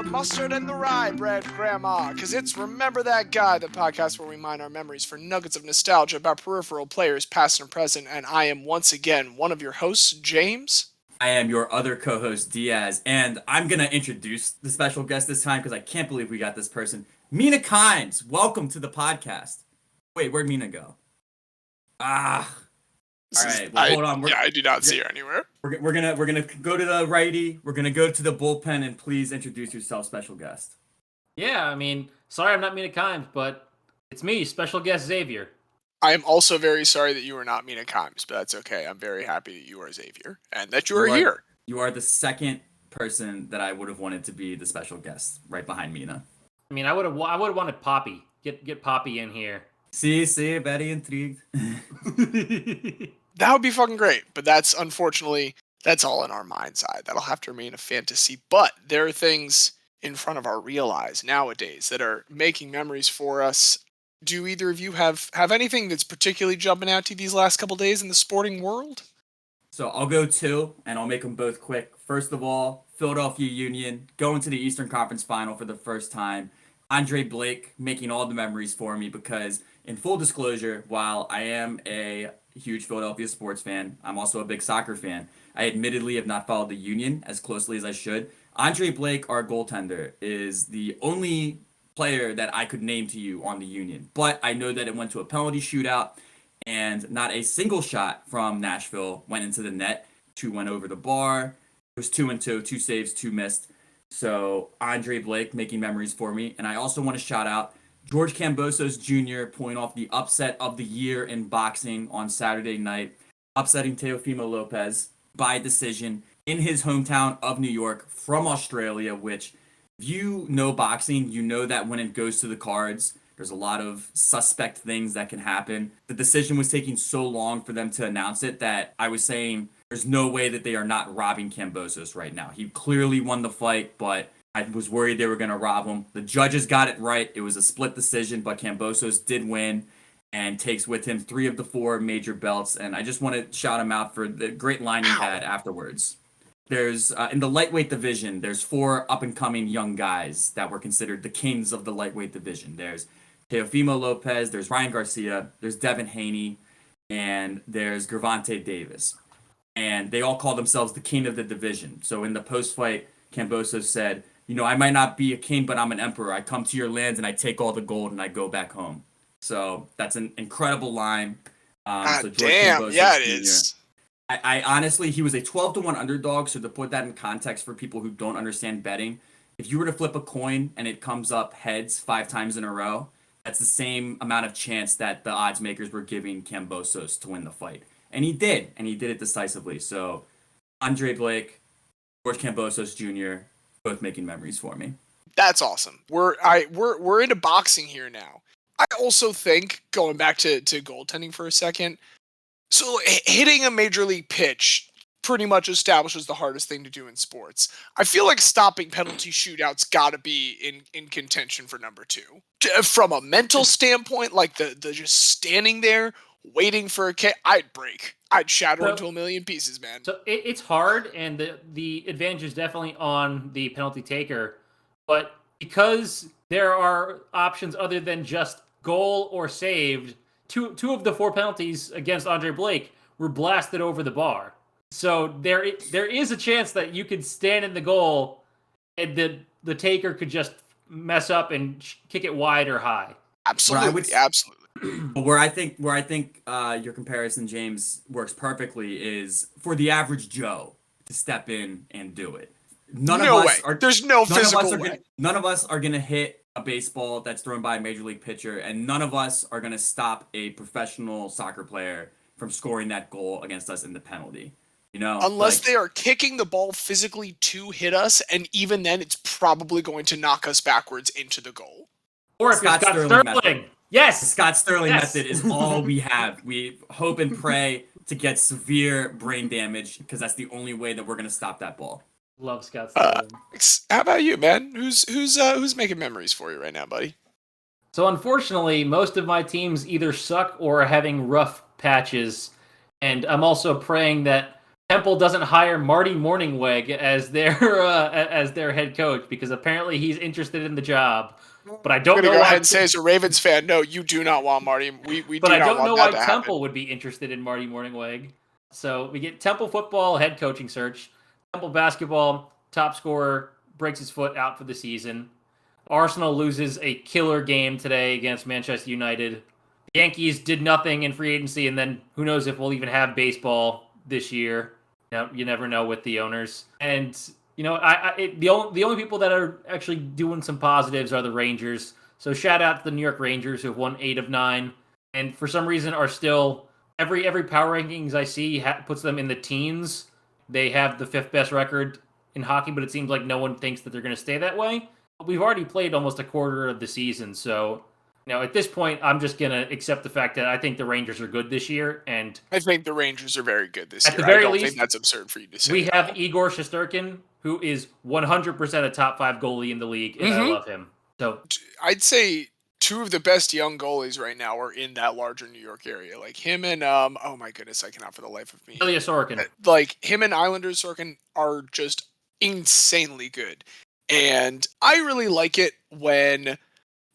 mustard and the rye bread, Grandma, because it's Remember That Guy, the podcast where we mine our memories for nuggets of nostalgia about peripheral players, past and present, and I am once again one of your hosts, James. I am your other co-host, Diaz, and I'm going to introduce the special guest this time because I can't believe we got this person. Mina Kimes, welcome to the podcast. Wait, where'd Mina go? All right, well, hold on. I do not see her anywhere. We're gonna go to the righty. We're gonna go to the bullpen, and please introduce yourself, special guest. Yeah, I mean, sorry I'm not Mina Kimes, but it's me, special guest Xavier. I am also very sorry that you are not Mina Kimes, but that's okay. I'm very happy that you are Xavier and that you are here. You are the second person that I would have wanted to be the special guest, right behind Mina. I mean, I would have wanted Poppy. Get Poppy in here. See, very intrigued. That would be fucking great, but that's unfortunately, that's all in our mind's eye. That'll have to remain a fantasy, but there are things in front of our real eyes nowadays that are making memories for us. Do either of you have anything that's particularly jumping out to you these last couple days in the sporting world? So I'll go two, and I'll make them both quick. First of all, Philadelphia Union going to the Eastern Conference Final for the first time. Andre Blake making all the memories for me because, in full disclosure, while I am a huge Philadelphia sports fan, I'm also a big soccer fan. I admittedly have not followed the Union as closely as I should. Andre Blake, our goaltender, is the only player that I could name to you on the Union. But I know that it went to a penalty shootout, and not a single shot from Nashville went into the net. 2 went over the bar. It was 2-2, 2 saves, 2 missed. So Andre Blake making memories for me. And I also want to shout out George Kambosos Jr. pulling off the upset of the year in boxing on Saturday night, upsetting Teofimo Lopez by decision in his hometown of New York from Australia, which, if you know boxing, you know that when it goes to the cards, there's a lot of suspect things that can happen. The decision was taking so long for them to announce it that I was saying there's no way that they are not robbing Kambosos right now. He clearly won the fight, but I was worried they were going to rob him. The judges got it right. It was a split decision, but Kambosos did win and takes with him 3 of the 4 major belts. And I just want to shout him out for the great line he had afterwards. There's, in the lightweight division, there's 4 up-and-coming young guys that were considered the kings of the lightweight division. There's Teofimo Lopez, there's Ryan Garcia, there's Devin Haney, and there's Gervonta Davis. And they all call themselves the king of the division. So in the post-fight, Kambosos said, you know, I might not be a king, but I'm an emperor. I come to your lands and I take all the gold and I go back home. So that's an incredible line. So damn, Kambosos yeah, it Jr. is. I honestly, he was a 12-1 underdog. So to put that in context for people who don't understand betting, if you were to flip a coin and it comes up heads 5 times in a row, that's the same amount of chance that the odds makers were giving Kambosos to win the fight. And he did it decisively. So Andre Blake, George Kambosos Jr., both making memories for me. That's awesome. We're into boxing here now. I also think, going back to goaltending for a second, so hitting a major league pitch pretty much establishes the hardest thing to do in sports. I feel like stopping penalty shootouts got to be in contention for number 2. From a mental standpoint, like the just standing there waiting for a kick, I'd break. I'd shatter into a million pieces, man. So it's hard, and the advantage is definitely on the penalty taker. But because there are options other than just goal or saved, two of the 4 penalties against Andre Blake were blasted over the bar. So there is a chance that you could stand in the goal and the taker could just mess up and kick it wide or high. Absolutely, absolutely. But where I think your comparison, James, works perfectly is for the average Joe to step in and do it. There's no physical way. None of us are going to hit a baseball that's thrown by a major league pitcher, and none of us are going to stop a professional soccer player from scoring that goal against us in the penalty. You know, unless they are kicking the ball physically to hit us, and even then, it's probably going to knock us backwards into the goal. Or if Scott Sterling. Yes, the Scott Sterling method is all we have. We hope and pray to get severe brain damage because that's the only way that we're going to stop that ball. Love Scott Sterling. How about you, man? Who's making memories for you right now, buddy? So unfortunately, most of my teams either suck or are having rough patches, and I'm also praying that Temple doesn't hire Marty Morningweg as their head coach because apparently he's interested in the job. But I don't I'm gonna know go why. ahead and say, as a Ravens fan, no, you do not want Marty. We But do I not don't want know that why to Temple happen. would be interested in Marty Morningweg. So we get Temple football head coaching search. Temple basketball top scorer breaks his foot out for the season. Arsenal loses a killer game today against Manchester United. The Yankees did nothing in free agency, and then who knows if we'll even have baseball this year. You never know with the owners. And the only people that are actually doing some positives are the Rangers. So shout out to the New York Rangers who have won 8 of 9, and for some reason are still every power rankings I see puts them in the teens. They have the 5th best record in hockey, but it seems like no one thinks that they're going to stay that way. But we've already played almost a quarter of the season, so at this point, I'm just going to accept the fact that I think the Rangers are good this year, and I think the Rangers are very good this at year. the very I don't least, think that's absurd for you to say. we have Igor Shesterkin, who is 100% a top 5 goalie in the league, and I love him. So I'd say 2 of the best young goalies right now are in that larger New York area. Like him and oh my goodness, I cannot for the life of me. Ilya Sorokin. Like him and Islanders Sorokin are just insanely good. And I really like it when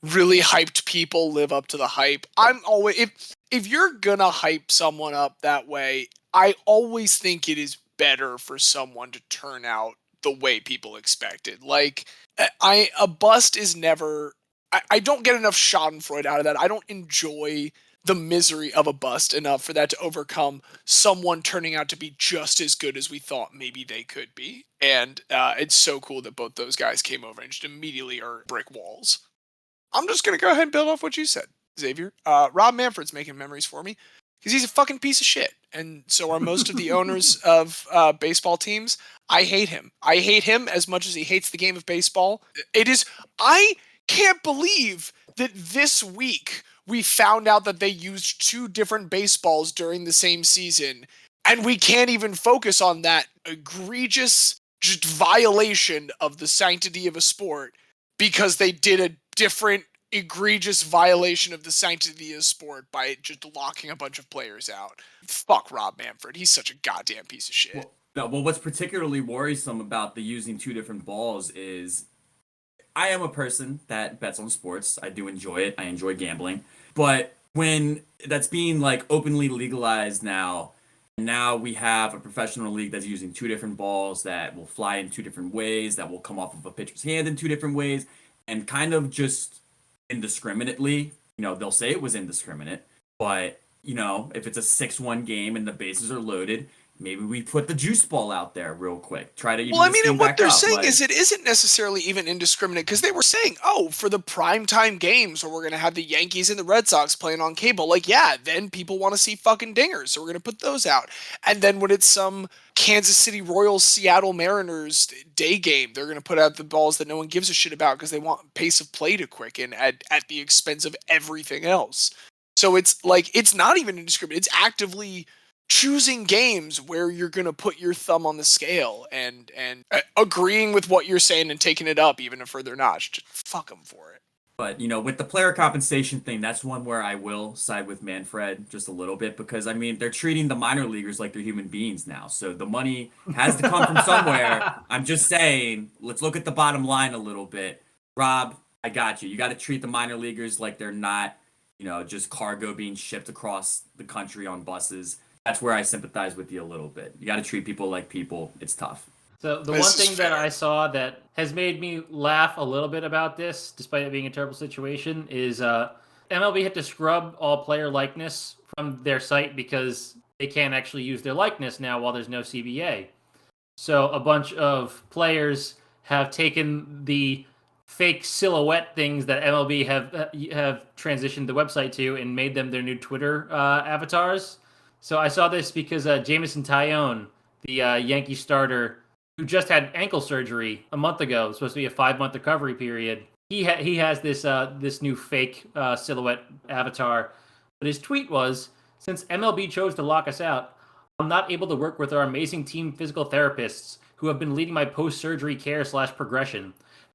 really hyped people live up to the hype. I'm always if you're gonna hype someone up that way, I always think it is better for someone to turn out the way people expected. Like a bust is never I don't get enough schadenfreude out of that. I don't enjoy the misery of a bust enough for that to overcome someone turning out to be just as good as we thought maybe they could be. And it's so cool that both those guys came over and just immediately are brick walls. I'm just going to go ahead and build off what you said, Xavier. Rob Manfred's making memories for me because he's a fucking piece of shit. And so are most of the owners of baseball teams. I hate him. I hate him as much as he hates the game of baseball. I can't believe that this week we found out that they used 2 different baseballs during the same season. And we can't even focus on that egregious just violation of the sanctity of a sport because they did a different egregious violation of the sanctity of sport by just locking a bunch of players out. Fuck Rob Manfred. He's such a goddamn piece of shit. Well, what's particularly worrisome about the using 2 different balls is I am a person that bets on sports. I do enjoy it. I enjoy gambling. But when that's being like openly legalized now we have a professional league that's using 2 different balls that will fly in 2 different ways, that will come off of a pitcher's hand in 2 different ways, and kind of just indiscriminately, they'll say it was indiscriminate, but, if it's a 6-1 game and the bases are loaded, maybe we put the juice ball out there real quick. Try to even and what they're saying is it isn't necessarily even indiscriminate because they were saying, for the primetime games where we're going to have the Yankees and the Red Sox playing on cable, like, yeah, then people want to see fucking dingers, so we're going to put those out. And then when it's some Kansas City Royals, Seattle Mariners day game, they're going to put out the balls that no one gives a shit about because they want pace of play to quicken at the expense of everything else. So it's like, it's not even indiscriminate. It's actively choosing games where you're going to put your thumb on the scale and agreeing with what you're saying and taking it up even a further notch. Just fuck them for it. But, with the player compensation thing, that's one where I will side with Manfred just a little bit because, they're treating the minor leaguers like they're human beings now. So the money has to come from somewhere. I'm just saying, let's look at the bottom line a little bit. Rob, I got you. You got to treat the minor leaguers like they're not, just cargo being shipped across the country on buses. That's where I sympathize with you a little bit. You got to treat people like people. It's tough. So the one thing that I saw that has made me laugh a little bit about this, despite it being a terrible situation, is MLB had to scrub all player likeness from their site because they can't actually use their likeness now while there's no CBA. So a bunch of players have taken the fake silhouette things that MLB have transitioned the website to and made them their new Twitter avatars. So I saw this because Jameson Taillon, the Yankee starter, who just had ankle surgery a month ago, it's supposed to be a 5-month recovery period. He has this new fake silhouette avatar. But his tweet was, since MLB chose to lock us out, I'm not able to work with our amazing team physical therapists who have been leading my post-surgery care / progression.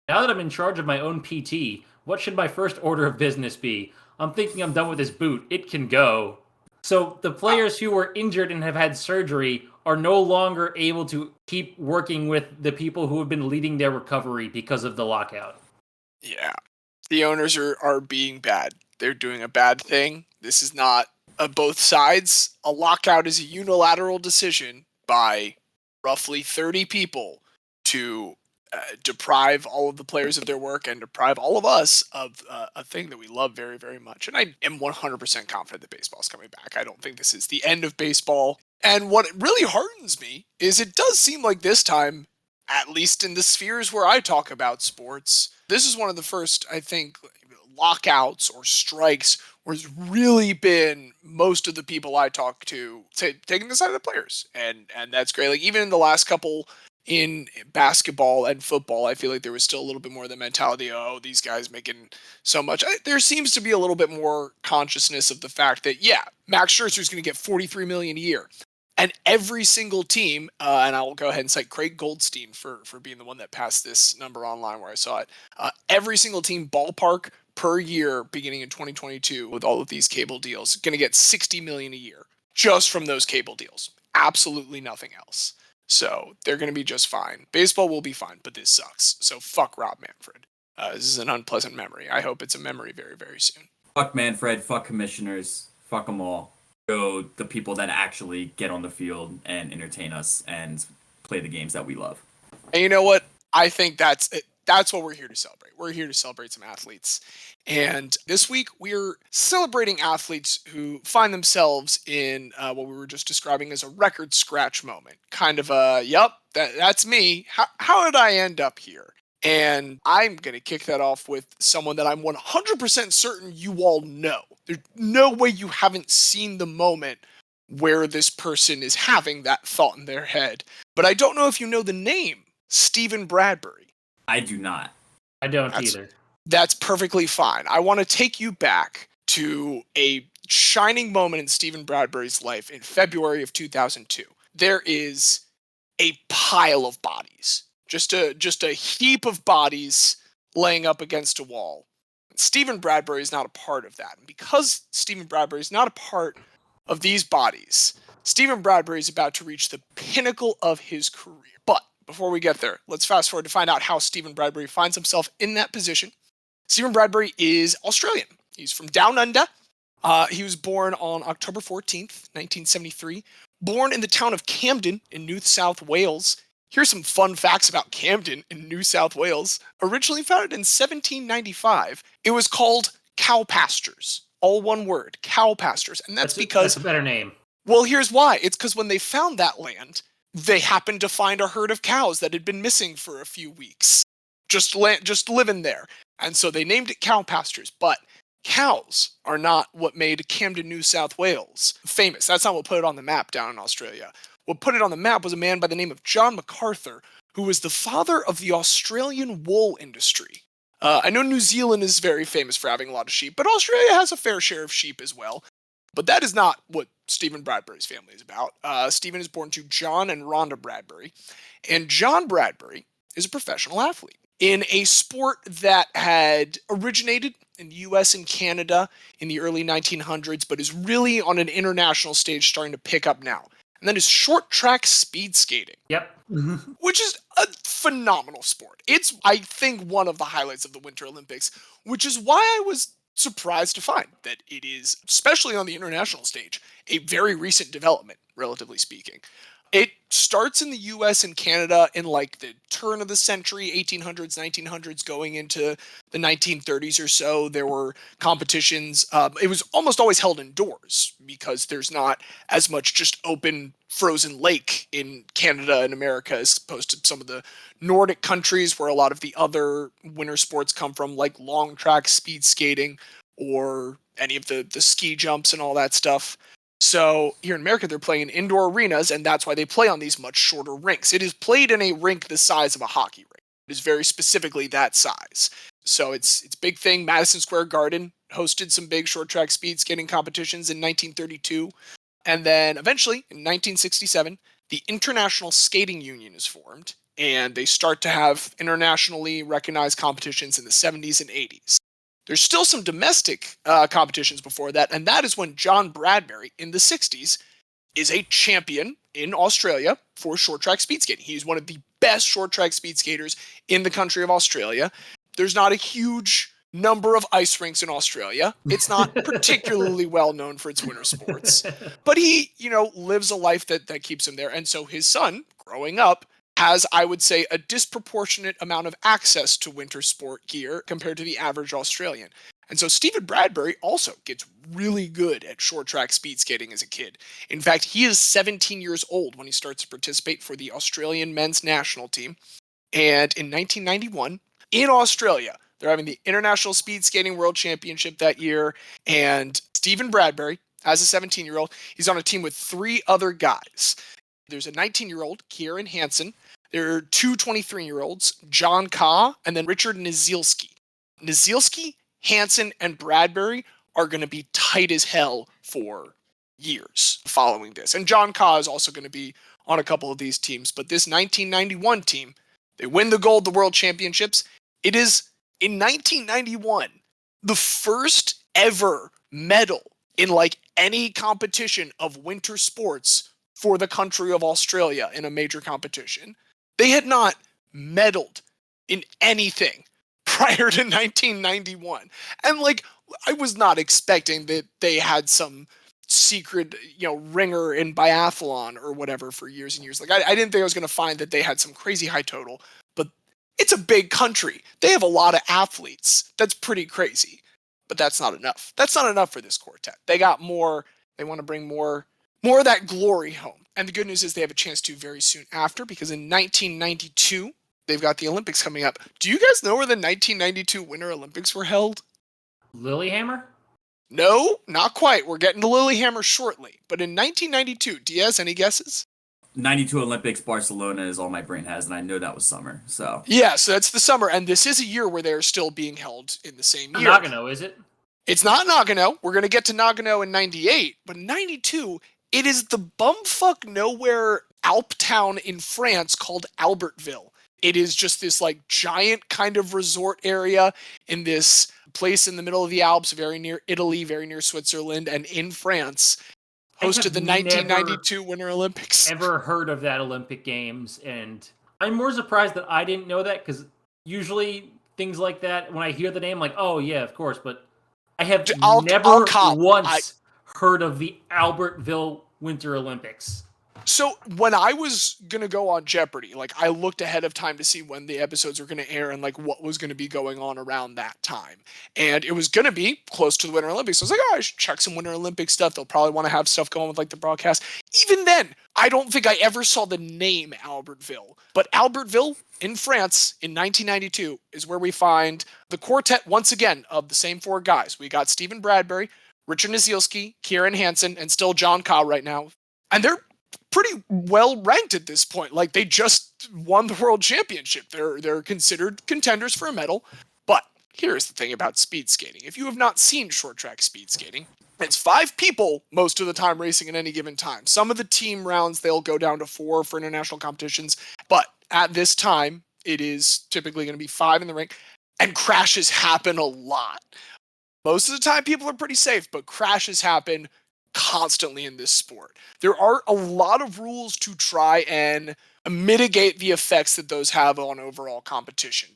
Now that I'm in charge of my own PT, what should my first order of business be? I'm thinking I'm done with this boot. It can go. So the players who were injured and have had surgery are no longer able to keep working with the people who have been leading their recovery because of the lockout. Yeah. The owners are being bad. They're doing a bad thing. This is not both sides. A lockout is a unilateral decision by roughly 30 people to deprive all of the players of their work and deprive all of us of a thing that we love very, very much. And I am 100% confident that baseball's coming back. I don't think this is the end of baseball. And what really heartens me is it does seem like this time, at least in the spheres where I talk about sports, this is one of the first, I think, lockouts or strikes where it's really been most of the people I talk to taking the side of the players. And that's great. Like even in the last couple in basketball and football, I feel like there was still a little bit more of the mentality, oh, these guys making so much. There seems to be a little bit more consciousness of the fact that, yeah, Max Scherzer's going to get $43 million a year. And every single team, and I will go ahead and cite Craig Goldstein for being the one that passed this number online where I saw it. Every single team ballpark per year beginning in 2022 with all of these cable deals going to get $60 million a year just from those cable deals. Absolutely nothing else. So they're going to be just fine. Baseball will be fine, but this sucks. So fuck Rob Manfred. This is an unpleasant memory. I hope it's a memory very, very soon. Fuck Manfred, fuck commissioners, fuck them all. Go the people that actually get on the field and entertain us and play the games that we love. And you know what? I think that's it. That's what we're here to celebrate. We're here to celebrate some athletes. And this week, we're celebrating athletes who find themselves in what we were just describing as a record scratch moment. Kind of a, yep, that's me. How did I end up here? And I'm going to kick that off with someone that I'm 100% certain you all know. There's no way you haven't seen the moment where this person is having that thought in their head. But I don't know if you know the name, Stephen Bradbury. I do not. I don't either. That's perfectly fine. I want to take you back to a shining moment in Stephen Bradbury's life in February of 2002. There is a pile of bodies, just a heap of bodies laying up against a wall. Stephen Bradbury is not a part of that. And because Stephen Bradbury is not a part of these bodies, Stephen Bradbury is about to reach the pinnacle of his career. But before we get there, let's fast forward to find out how Stephen Bradbury finds himself in that position. Stephen Bradbury is Australian. He's from Down Under. He was born on October 14th, 1973. Born in the town of Camden in New South Wales. Here's some fun facts about Camden in New South Wales. Originally founded in 1795, it was called Cow Pastures. All one word, Cow Pastures. And that's because... That's a better name. Well, here's why. It's because when they found that land, they happened to find a herd of cows that had been missing for a few weeks. Just living there. And so they named it Cow Pastures. But cows are not what made Camden, New South Wales famous. That's not what put it on the map down in Australia. What put it on the map was a man by the name of John MacArthur, who was the father of the Australian wool industry. I know New Zealand is very famous for having a lot of sheep, but Australia has a fair share of sheep as well. But that is not what Stephen Bradbury's family is about. Stephen is born to John and Rhonda Bradbury, and John Bradbury is a professional athlete in a sport that had originated in the US and Canada in the early 1900s, but is really on an international stage starting to pick up now. And that is short track speed skating. Yep. Which is a phenomenal sport. It's, I think, one of the highlights of the Winter Olympics, which is why I was surprised to find that it is, especially on the international stage, a very recent development, relatively speaking. It starts in the US and Canada in like the turn of the century, 1800s, 1900s, going into the 1930s or so. There were competitions. It was almost always held indoors because there's not as much just open frozen lake in Canada and America as opposed to some of the Nordic countries where a lot of the other winter sports come from, like long track speed skating or any of the ski jumps and all that stuff. So here in America, they're playing in indoor arenas, and that's why they play on these much shorter rinks. It is played in a rink the size of a hockey rink. It is very specifically that size. So it's big thing. Madison Square Garden hosted some big short track speed skating competitions in 1932. And then eventually, in 1967, the International Skating Union is formed, and they start to have internationally recognized competitions in the 70s and 80s. There's still some domestic competitions before that, and that is when John Bradbury in the 60s is a champion in Australia for short track speed skating. He's one of the best short track speed skaters in the country of Australia. There's not a huge number of ice rinks in Australia. It's not particularly well known for its winter sports, but he, lives a life that keeps him there. And so his son, growing up, has, I would say, a disproportionate amount of access to winter sport gear compared to the average Australian. And so Stephen Bradbury also gets really good at short track speed skating as a kid. In fact, he is 17 years old when he starts to participate for the Australian men's national team. And in 1991, in Australia, they're having the International Speed Skating World Championship that year. And Stephen Bradbury, as a 17-year-old, he's on a team with 3 other guys. There's a 19-year-old, Kieran Hansen. There are 2 23-year-olds, John Ka, and then Richard Nizielski. Nizielski, Hansen, and Bradbury are going to be tight as hell for years following this. And John Ka is also going to be on a couple of these teams. But this 1991 team, they win the gold, the World Championships. It is, in 1991, the first ever medal in any competition of winter sports for the country of Australia in a major competition. They had not medaled in anything prior to 1991. And I was not expecting that they had some secret, ringer in biathlon or whatever for years and years. I didn't think I was going to find that they had some crazy high total, but it's a big country. They have a lot of athletes. That's pretty crazy, but that's not enough. That's not enough for this quartet. They got more. They want to bring more of that glory home. And the good news is they have a chance to very soon after, because in 1992, they've got the Olympics coming up. Do you guys know where the 1992 Winter Olympics were held? Lilyhammer? No, not quite. We're getting to Lilyhammer shortly. But in 1992, Diaz, any guesses? 92 Olympics, Barcelona is all my brain has, and I know that was summer. So yeah, so that's the summer, and this is a year where they're still being held in the same year. Nagano, is it? It's not Nagano. We're going to get to Nagano in 98, but in 92, it is the bumfuck nowhere Alp town in France called Albertville. It is just this giant kind of resort area in this place in the middle of the Alps, very near Italy, very near Switzerland, and in France, hosted the 1992 Winter Olympics. Ever heard of that Olympic Games? And I'm more surprised that I didn't know that, because usually things like that, when I hear the name, oh yeah, of course, but I have never once heard of the Albertville Winter Olympics. So when I was going to go on Jeopardy, I looked ahead of time to see when the episodes were going to air and what was going to be going on around that time. And it was going to be close to the Winter Olympics. So I was I should check some Winter Olympic stuff. They'll probably want to have stuff going with the broadcast. Even then, I don't think I ever saw the name Albertville. But Albertville in France in 1992 is where we find the quartet once again of the same 4 guys. We got Stephen Bradbury, Richard Nizielski, Kieran Hansen, and still John Ka right now. And they're pretty well ranked at this point. They just won the world championship. They're considered contenders for a medal. But here's the thing about speed skating. If you have not seen short track speed skating, it's 5 people most of the time racing at any given time. Some of the team rounds, they'll go down to 4 for international competitions. But at this time, it is typically going to be 5 in the rink. And crashes happen a lot. Most of the time, people are pretty safe, but crashes happen constantly in this sport. There are a lot of rules to try and mitigate the effects that those have on overall competition.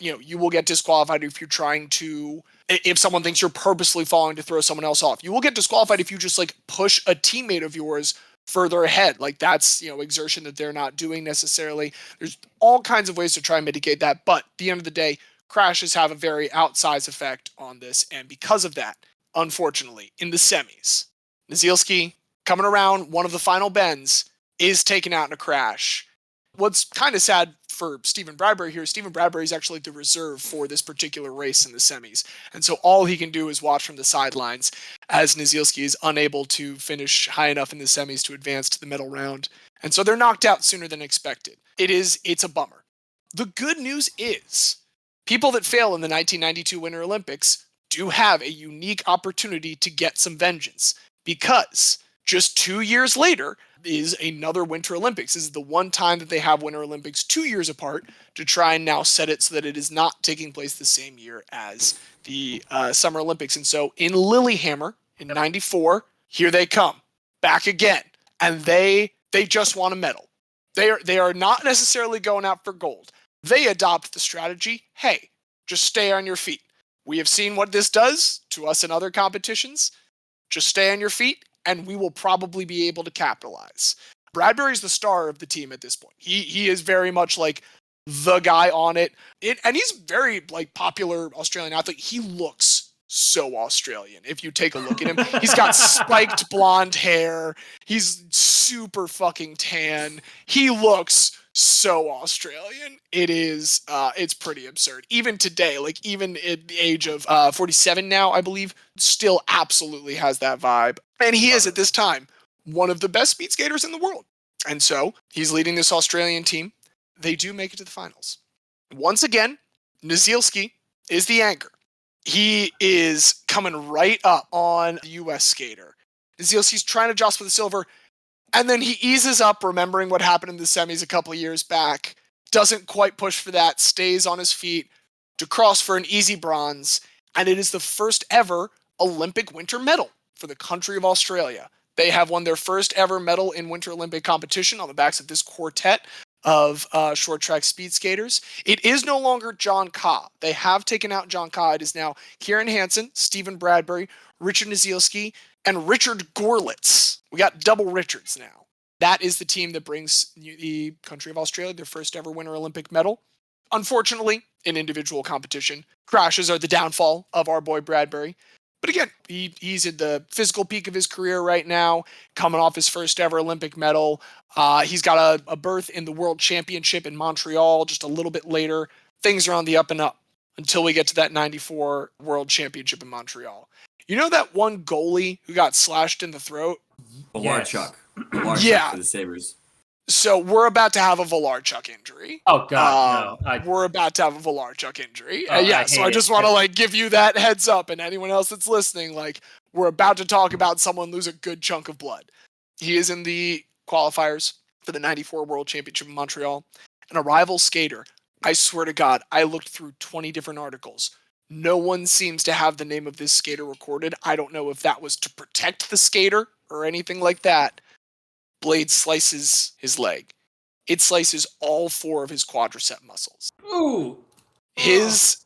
You will get disqualified if someone thinks you're purposely falling to throw someone else off. You will get disqualified if you just push a teammate of yours further ahead. That's, exertion that they're not doing necessarily. There's all kinds of ways to try and mitigate that. But at the end of the day, crashes have a very outsized effect on this. And because of that, unfortunately, in the semis, Nizielski, coming around one of the final bends, is taken out in a crash. What's kind of sad for Stephen Bradbury here, Stephen Bradbury is actually the reserve for this particular race in the semis. And so all he can do is watch from the sidelines as Nizielski is unable to finish high enough in the semis to advance to the medal round. And so they're knocked out sooner than expected. It's a bummer. The good news is people that fail in the 1992 Winter Olympics do have a unique opportunity to get some vengeance. Because just 2 years later, is another Winter Olympics. This is the one time that they have Winter Olympics 2 years apart to try and now set it so that it is not taking place the same year as the Summer Olympics. And so in Lillehammer in 94, here they come back again. And they just want a medal. They are not necessarily going out for gold. They adopt the strategy, hey, just stay on your feet. We have seen what this does to us in other competitions. Just stay on your feet, and we will probably be able to capitalize. Bradbury's the star of the team at this point. He is very much like the guy on it. And he's very like popular Australian athlete. He looks so Australian. If you take a look at him, he's got spiked blonde hair. He's super fucking tan. He looks so Australian. It is, it's pretty absurd. Even today, like even at the age of 47 now, I believe, still absolutely has that vibe. And he is at this time one of the best speed skaters in the world. And so he's leading this Australian team. They do make it to the finals. Once again, Nizielski is the anchor. He is coming right up on the U.S. skater. Nizielski's trying to jostle for the silver, and then he eases up, remembering what happened in the semis a couple of years back. Doesn't quite push for that, stays on his feet to cross for an easy bronze, and it is the first ever Olympic winter medal for the country of Australia. They have won their first ever medal in Winter Olympic competition on the backs of this quartet of short track speed skaters. It is no longer John Ka. They have taken out John Ka. It is now Kieran Hansen, Stephen Bradbury, Richard Nizielski, and Richard Gorlitz. We got double Richards now. That is the team that brings the country of Australia their first ever Winter Olympic medal. Unfortunately, in individual competition, crashes are the downfall of our boy Bradbury. But again, he's at the physical peak of his career right now, coming off his first ever Olympic medal. He's got a berth in the World Championship in Montreal just a little bit later. Things are on the up and up until we get to that 94 World Championship in Montreal. You know that one goalie who got slashed in the throat? Valarchuk. Yeah. For the Sabres. So we're about to have a Valarchuk injury. Oh God, no! We're about to have a Valarchuk injury. So I hate just it. want to like give you that heads up, and anyone else that's listening, like we're about to talk about someone lose a good chunk of blood. He is in the qualifiers for the 94 World Championship in Montreal. An arrival skater. I swear to God, I looked through 20 different articles. No one seems to have the name of this skater recorded. I don't know if that was to protect the skater or anything like that. Blade slices his leg. It slices all 4 of his quadricep muscles. Ooh. His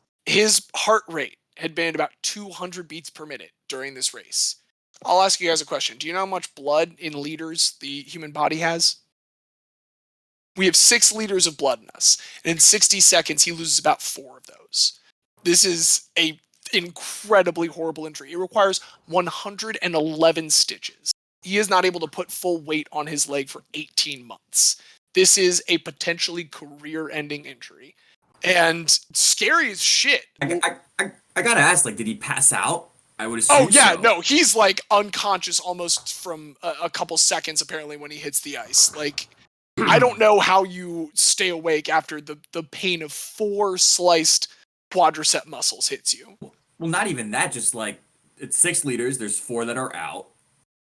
heart rate had been at about 200 beats per minute during this race. I'll ask you guys a question. Do you know how much blood in liters the human body has? We have 6 liters of blood in us. And in 60 seconds, he loses about 4 of those. This is a incredibly horrible injury. It requires 111 stitches. He is not able to put full weight on his leg for 18 months. This is a potentially career-ending injury. And scary as shit. I gotta ask, like, did he pass out? I would assume so. No, he's like unconscious almost from a couple seconds apparently when he hits the ice. Like, I don't know how you stay awake after the pain of 4 sliced quadricep muscles hits you. Well, not even that, just like, it's 6 liters, there's 4 that are out.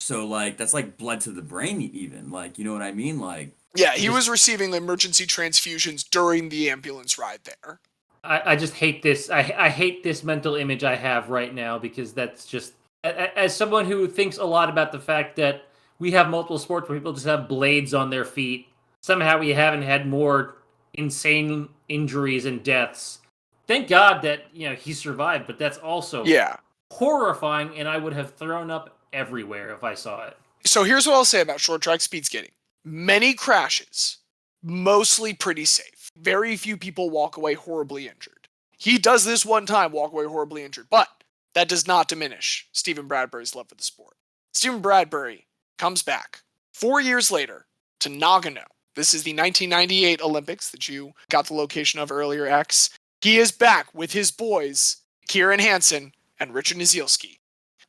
So, like, that's like blood to the brain even. Like, you know what I mean? Like, yeah, he was receiving emergency transfusions during the ambulance ride there. I just hate this. I hate this mental image I have right now because that's just, as someone who thinks a lot about the fact that we have multiple sports where people just have blades on their feet. Somehow we haven't had more insane injuries and deaths. Thank God that, he survived, but that's also horrifying, and I would have thrown up everywhere if I saw it. So here's what I'll say about short track speed skating. Many crashes, mostly pretty safe. Very few people walk away horribly injured. He does this one time walk away horribly injured, but that does not diminish Stephen Bradbury's love for the sport. Stephen Bradbury comes back 4 years later to Nagano. This is the 1998 Olympics that you got the location of earlier, X. He is back with his boys, Kieran Hansen and Richard Nizielski.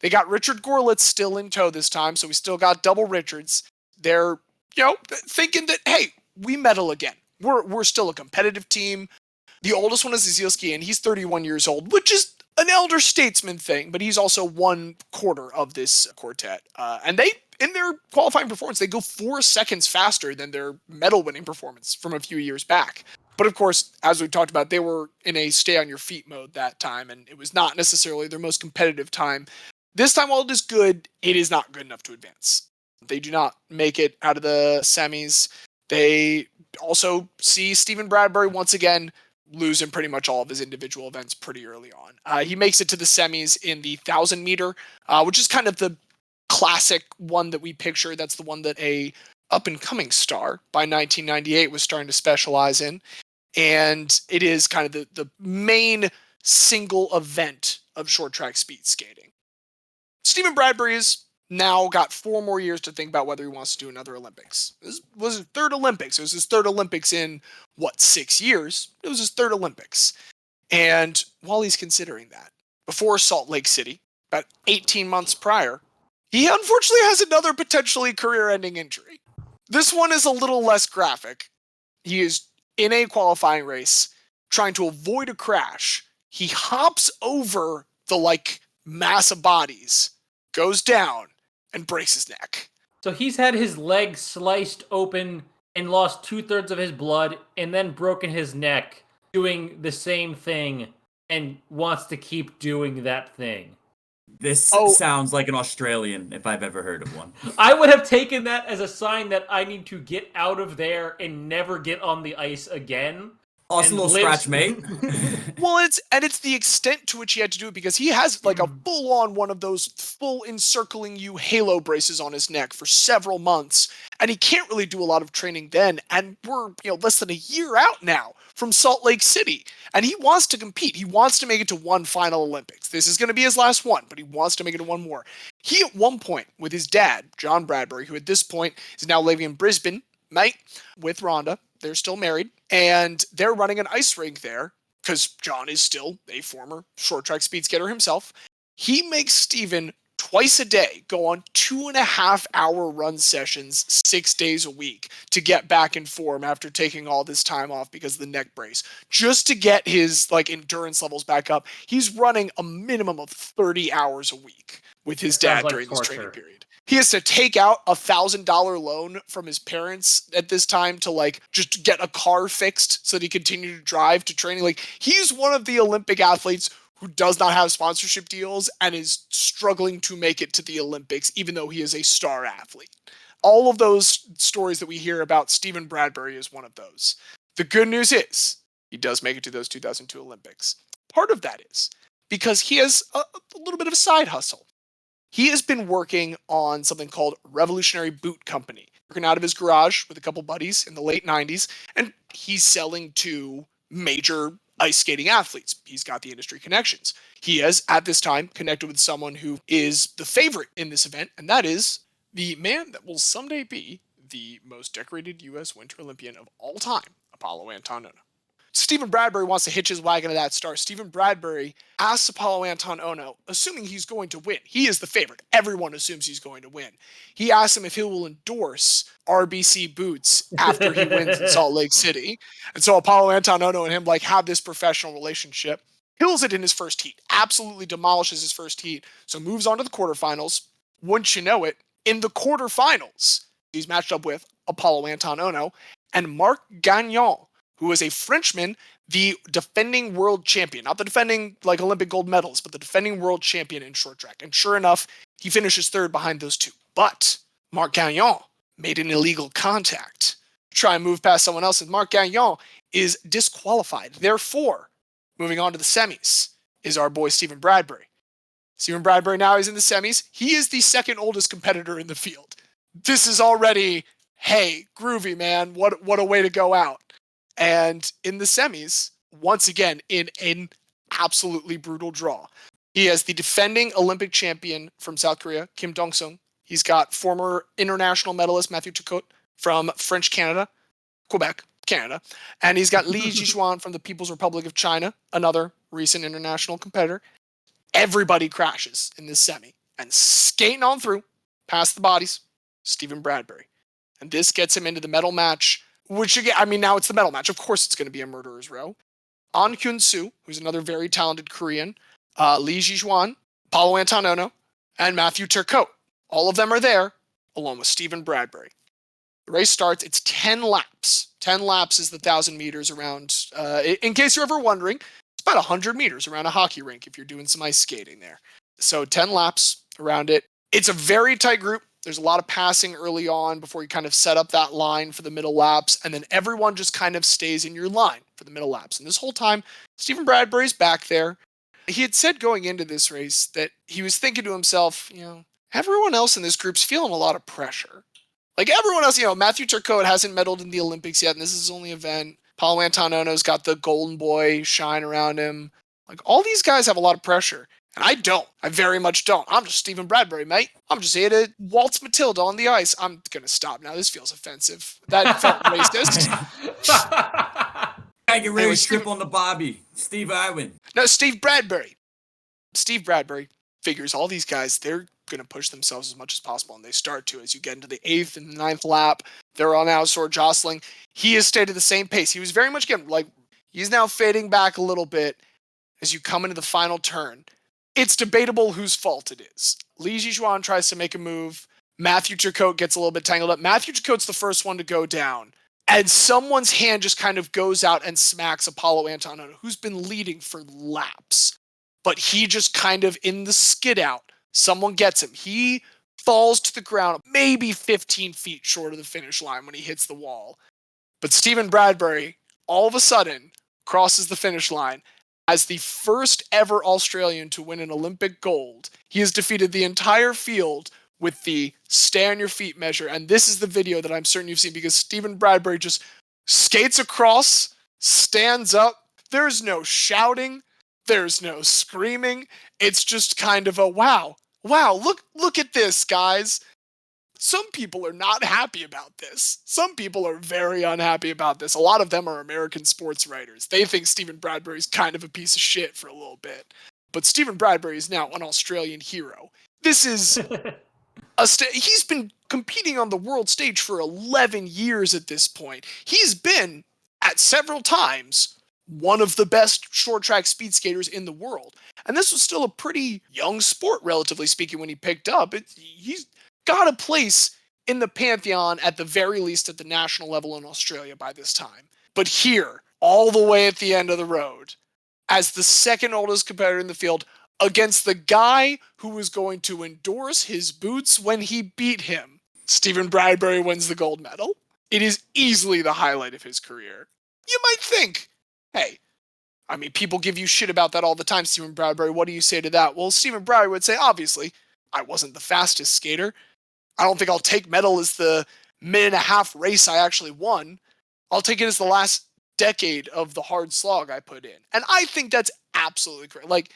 They got Richard Gorlitz still in tow this time, so we still got double Richards. They're, thinking that, hey, we medal again. We're still a competitive team. The oldest one is Nizielski, and he's 31 years old, which is an elder statesman thing, but he's also 1/4 of this quartet. And in their qualifying performance, they go 4 seconds faster than their medal-winning performance from a few years back. But of course, as we talked about, they were in a stay-on-your-feet mode that time, and it was not necessarily their most competitive time. This time, while it is good, it is not good enough to advance. They do not make it out of the semis. They also see Stephen Bradbury once again lose in pretty much all of his individual events pretty early on. He makes it to the semis in the 1,000 meter, which is kind of the classic one that we picture. That's the one that a up-and-coming star by 1998 was starting to specialize in. And it is kind of the main single event of short track speed skating. Stephen Bradbury has now got 4 more years to think about whether he wants to do another Olympics. This was his 3rd Olympics. It was his 3rd Olympics in, 6 years? It was his 3rd Olympics. And while he's considering that, before Salt Lake City, about 18 months prior, he unfortunately has another potentially career-ending injury. This one is a little less graphic. He is in a qualifying race, trying to avoid a crash. He hops over the mass of bodies, goes down, and breaks his neck. So he's had his leg sliced open and lost 2/3 of his blood, and then broken his neck doing the same thing, and wants to keep doing that thing. This sounds like an Australian, if I've ever heard of one. I would have taken that as a sign that I need to get out of there and never get on the ice again. Also, a little scratch, mate. Well, it's the extent to which he had to do it, because he has a full-on one of those full encircling you halo braces on his neck for several months, and he can't really do a lot of training then. And we're less than a year out now from Salt Lake City, and he wants to compete. He wants to make it to one final Olympics. This is going to be his last one, but he wants to make it to one more. He at one point with his dad, John Bradbury, who at this point is now living in Brisbane, mate, with Rhonda. They're still married, and they're running an ice rink there because John is still a former short track speed skater himself. He makes Stephen twice a day go on 2.5-hour run sessions 6 days a week to get back in form after taking all this time off because of the neck brace, just to get his endurance levels back up. He's running a minimum of 30 hours a week with his dad during this training period. He has to take out a $1,000 loan from his parents at this time to just get a car fixed so that he continue to drive to training. He's one of the Olympic athletes who does not have sponsorship deals and is struggling to make it to the Olympics, even though he is a star athlete. All of those stories that we hear about Stephen Bradbury is one of those. The good news is he does make it to those 2002 Olympics. Part of that is because he has a little bit of a side hustle. He has been working on something called Revolutionary Boot Company, working out of his garage with a couple buddies in the late 90s, and he's selling to major ice skating athletes. He's got the industry connections. He has, at this time, connected with someone who is the favorite in this event, and that is the man that will someday be the most decorated U.S. Winter Olympian of all time, Apollo Anton Ohno. Stephen Bradbury wants to hitch his wagon to that star. Stephen Bradbury asks Apollo Anton Ohno, assuming he's going to win. He is the favorite. Everyone assumes he's going to win. He asks him if he will endorse RBC boots after he wins in Salt Lake City. And so Apollo Anton Ohno and him have this professional relationship. Kills it in his first heat. Absolutely demolishes his first heat. So moves on to the quarterfinals. Wouldn't you know it, in the quarterfinals, he's matched up with Apollo Anton Ohno and Marc Gagnon, who is a Frenchman, the defending world champion. Not the defending Olympic gold medalist, but the defending world champion in short track. And sure enough, he finishes 3rd behind those two. But Marc Gagnon made an illegal contact to try and move past someone else, and Marc Gagnon is disqualified. Therefore, moving on to the semis is our boy Stephen Bradbury. Stephen Bradbury now is in the semis. He is the 2nd oldest competitor in the field. This is already, hey, groovy, man. What a way to go out. And in the semis, once again, in an absolutely brutal draw, he has the defending Olympic champion from South Korea, Kim Dong-sung. He's got former international medalist Matthew Turcotte from French Canada, Quebec, Canada. And he's got Li Jixuan from the People's Republic of China, another recent international competitor. Everybody crashes in this semi. And skating on through, past the bodies, Stephen Bradbury. And this gets him into the medal match, which again, now it's the medal match. Of course it's going to be a murderer's row. An Kyun-soo, who's another very talented Korean, Li Jixuan, Apollo Anton Ohno, and Matthew Turcotte. All of them are there. along with Stephen Bradbury. The race starts, it's 10 laps. 10 laps is the 1,000 meters around, in case you're ever wondering, it's about 100 meters around a hockey rink if you're doing some ice skating there. So 10 laps around it. It's a very tight group. There's a lot of passing early on before you kind of set up that line for the middle laps, and then everyone just kind of stays in your line for the middle laps. And this whole time, Stephen Bradbury's back there. He had said going into this race that he was thinking to himself, everyone else in this group's feeling a lot of pressure. Like everyone else, Matthew Turcotte hasn't medaled in the Olympics yet, and this is his only event. Paulo Antonono's got the golden boy shine around him. Like all these guys have a lot of pressure. And I don't. I very much don't. I'm just Stephen Bradbury, mate. I'm just here to waltz Matilda on the ice. I'm going to stop now. This feels offensive. That felt racist. I get ready to strip on the Bobby. Steve Irwin. No, Steve Bradbury. Steve Bradbury figures all these guys, they're going to push themselves as much as possible, and they start to as you get into the 8th and 9th lap. They're all now sort of jostling. He has stayed at the same pace. He was very much getting, he's now fading back a little bit as you come into the final turn. It's debatable whose fault it is. Li Jijuan tries to make a move. Matthew Turcotte gets a little bit tangled up. Matthew Turcotte's the first one to go down. And someone's hand just kind of goes out and smacks Apollo Antonono, who's been leading for laps. But he just kind of, in the skid out, someone gets him. He falls to the ground, maybe 15 feet short of the finish line when he hits the wall. But Stephen Bradbury, all of a sudden, crosses the finish line. As the first ever Australian to win an Olympic gold, he has defeated the entire field with the stay on your feet measure. And this is the video that I'm certain you've seen because Stephen Bradbury just skates across, stands up. There's no shouting. There's no screaming. It's just kind of a wow, look at this, guys. Some people are not happy about this. Some people are very unhappy about this. A lot of them are American sports writers. They think Stephen Bradbury's kind of a piece of shit for a little bit. But Stephen Bradbury is now an Australian hero. This is he's been competing on the world stage for 11 years at this point. He's been, at several times, one of the best short track speed skaters in the world. And this was still a pretty young sport, relatively speaking, when he picked up. He's got a place in the pantheon, at the very least at the national level in Australia by this time. But here, all the way at the end of the road, as the second oldest competitor in the field, against the guy who was going to endorse his boots when he beat him, Stephen Bradbury wins the gold medal. It is easily the highlight of his career. You might think, hey, people give you shit about that all the time, Stephen Bradbury. What do you say to that? Well, Stephen Bradbury would say, obviously, I wasn't the fastest skater. I don't think I'll take medal as the minute and a half race I actually won. I'll take it as the last decade of the hard slog I put in. And I think that's absolutely correct.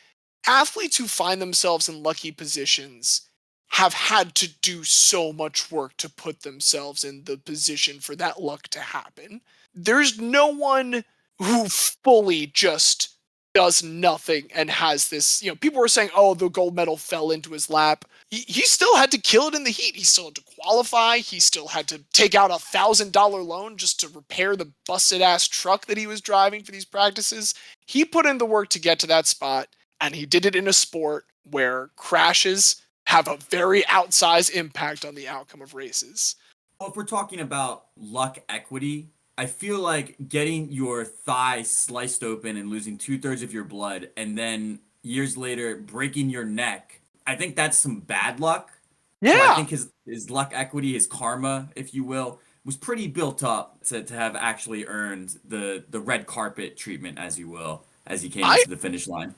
Athletes who find themselves in lucky positions have had to do so much work to put themselves in the position for that luck to happen. There's no one who fully just does nothing and has this, people were saying, oh, the gold medal fell into his lap. He still had to kill it in the heat. He still had to qualify. He still had to take out $1,000 loan just to repair the busted ass truck that he was driving for these practices. He put in the work to get to that spot, and he did it in a sport where crashes have a very outsized impact on the outcome of races. Well, if we're talking about luck equity, I feel like getting your thigh sliced open and losing 2/3 of your blood, and then years later breaking your neck, I think that's some bad luck. Yeah. So I think his luck equity, his karma, if you will, was pretty built up to have actually earned the red carpet treatment, as you will, as he came to the finish line.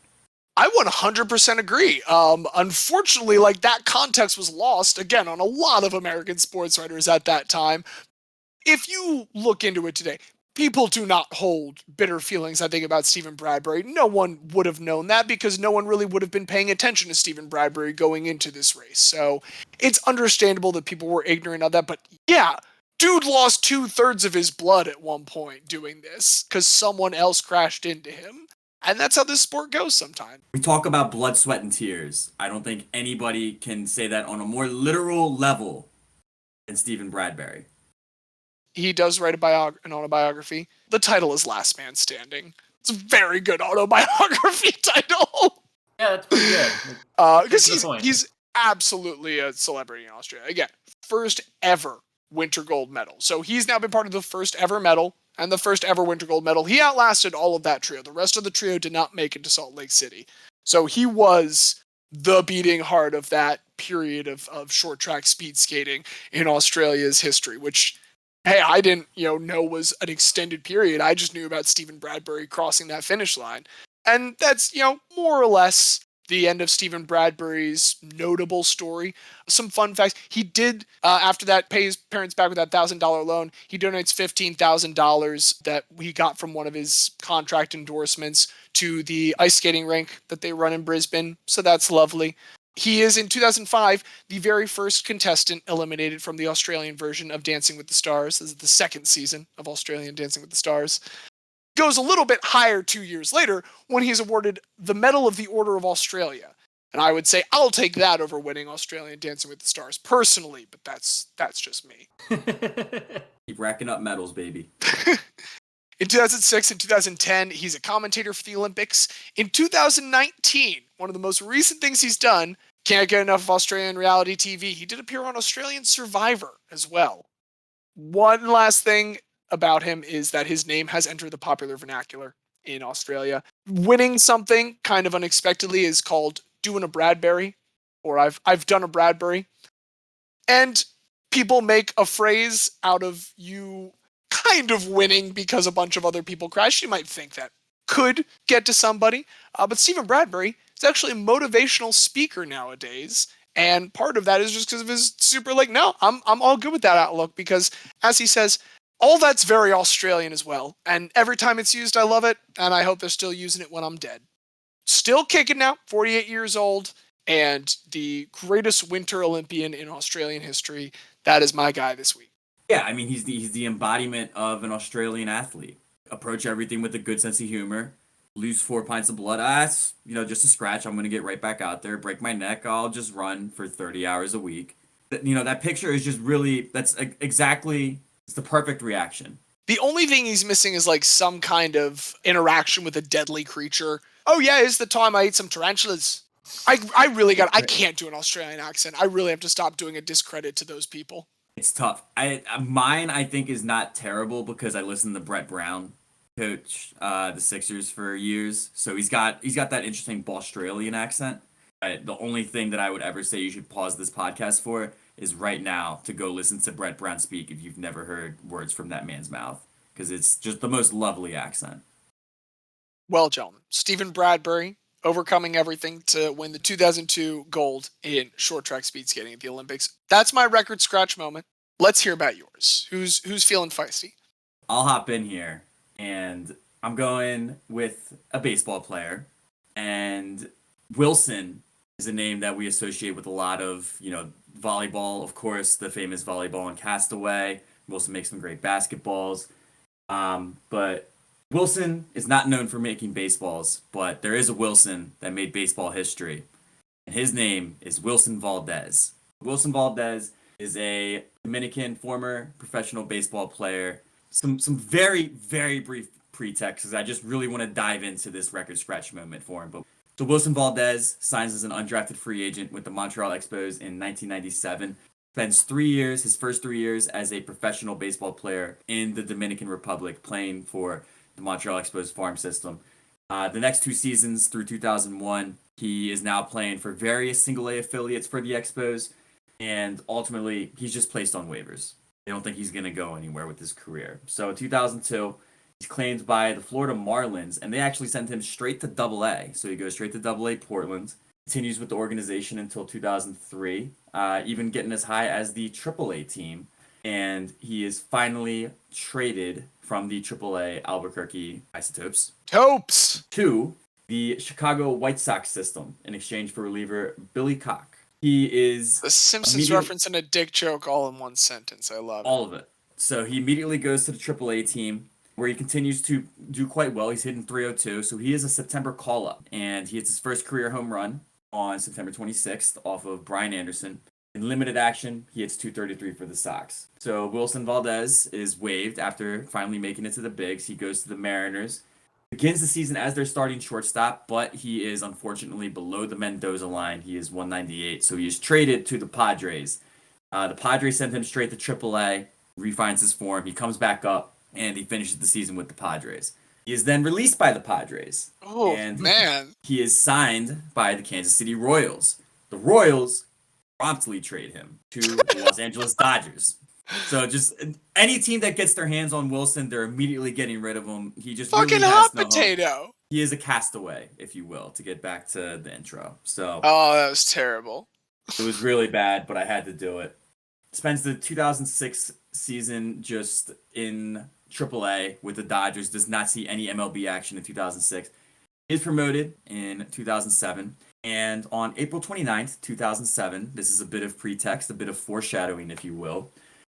I 100% agree. Unfortunately, that context was lost, again, on a lot of American sports writers at that time. If you look into it today, people do not hold bitter feelings, I think, about Stephen Bradbury. No one would have known that because no one really would have been paying attention to Stephen Bradbury going into this race. So it's understandable that people were ignorant of that. But yeah, dude lost 2/3 of his blood at one point doing this because someone else crashed into him. And that's how this sport goes sometimes. We talk about blood, sweat, and tears. I don't think anybody can say that on a more literal level than Stephen Bradbury. He does write an autobiography. The title is Last Man Standing. It's a very good autobiography title. Yeah, that's pretty good. Because he's absolutely a celebrity in Australia. Again, first ever winter gold medal. So he's now been part of the first ever medal and the first ever winter gold medal. He outlasted all of that trio. The rest of the trio did not make it to Salt Lake City. So he was the beating heart of that period of short track speed skating in Australia's history, which, hey, I didn't, know was an extended period. I just knew about Stephen Bradbury crossing that finish line. And that's, more or less the end of Stephen Bradbury's notable story. Some fun facts. He did, after that, pay his parents back with that $1,000 loan. He donates $15,000 that he got from one of his contract endorsements to the ice skating rink that they run in Brisbane. So that's lovely. He is, in 2005, the very first contestant eliminated from the Australian version of Dancing with the Stars. This is the second season of Australian Dancing with the Stars. Goes a little bit higher 2 years later when he's awarded the Medal of the Order of Australia. And I would say I'll take that over winning Australian Dancing with the Stars personally, but that's just me. Keep racking up medals, baby. In 2006 and 2010, he's a commentator for the Olympics. In 2019, one of the most recent things he's done, can't get enough of Australian reality TV, he did appear on Australian Survivor as well. One last thing about him is that his name has entered the popular vernacular in Australia. Winning something kind of unexpectedly is called doing a Bradbury, or I've done a Bradbury. And people make a phrase out of you kind of winning because a bunch of other people crashed. You might think that could get to somebody, but Stephen Bradbury is actually a motivational speaker nowadays. And part of that is just because of his super no, I'm all good with that outlook, because as he says, all that's very Australian as well. And every time it's used, I love it. And I hope they're still using it when I'm dead. Still kicking now, 48 years old, and the greatest winter Olympian in Australian history. That is my guy this week. Yeah, I mean, he's the embodiment of an Australian athlete. Approach everything with a good sense of humor. Lose 4 pints of blood. That's, just a scratch. I'm going to get right back out there. Break my neck. I'll just run for 30 hours a week. That picture is just really, that's exactly... It's the perfect reaction. The only thing he's missing is some kind of interaction with a deadly creature. Oh yeah, it's the time I ate some tarantulas. I really I can't do an Australian accent. I really have to stop doing a discredit to those people. It's tough. Mine, I think, is not terrible because I listened to Brett Brown coach the Sixers for years. So he's got that interesting Australian accent. The only thing that I would ever say you should pause this podcast for is right now to go listen to Brett Brown speak if you've never heard words from that man's mouth, because it's just the most lovely accent. Well, gentlemen, Stephen Bradbury overcoming everything to win the 2002 gold in short track speed skating at the Olympics. That's my record scratch moment. Let's hear about yours. Who's feeling feisty? I'll hop in here, and I'm going with a baseball player, and Wilson is a name that we associate with a lot of, volleyball, of course, the famous volleyball and Castaway. Wilson makes some great basketballs. But Wilson is not known for making baseballs, but there is a Wilson that made baseball history. And his name is Wilson Valdez. Wilson Valdez is a Dominican former professional baseball player. Some very, very brief pretext, because I just really want to dive into this record scratch moment for him. So Wilson Valdez signs as an undrafted free agent with the Montreal Expos in 1997. Spends 3 years, his first 3 years, as a professional baseball player in the Dominican Republic, playing for the Montreal Expos farm system. The next 2 seasons through 2001, he is now playing for various single-A affiliates for the Expos, and ultimately, he's just placed on waivers. They don't think he's going to go anywhere with his career. So in 2002, he's claimed by the Florida Marlins, and they actually sent him straight to AA. So he goes straight to AA Portland, continues with the organization until 2003, even getting as high as the AAA team. And he is finally traded from the AAA Albuquerque Isotopes to the Chicago White Sox system in exchange for reliever Billy Koch. He is the Simpsons reference and a dick joke all in one sentence. I love it. All of it. So he immediately goes to the AAA team, where he continues to do quite well. He's hitting .302, so he is a September call-up, and he hits his first career home run on September 26th off of Brian Anderson. In limited action, he hits .233 for the Sox. So Wilson Valdez is waived after finally making it to the bigs. He goes to the Mariners, begins the season as their starting shortstop, but he is unfortunately below the Mendoza line. He is 198, so he is traded to the Padres. The Padres sent him straight to AAA, refines his form, he comes back up, and he finishes the season with the Padres. He is then released by the Padres. Oh, and man. He is signed by the Kansas City Royals. The Royals promptly trade him to the Los Angeles Dodgers. So just any team that gets their hands on Wilson, they're immediately getting rid of him. He just Fucking really hot has no home. potato. He is a castaway, if you will, to get back to the intro. So Oh, that was terrible. it was really bad, but I had to do it. Spends the 2006 season just in AAA with the Dodgers. Does not see any MLB action in 2006. Is promoted in 2007. And on April 29th, 2007, this is a bit of pretext, a bit of foreshadowing, if you will.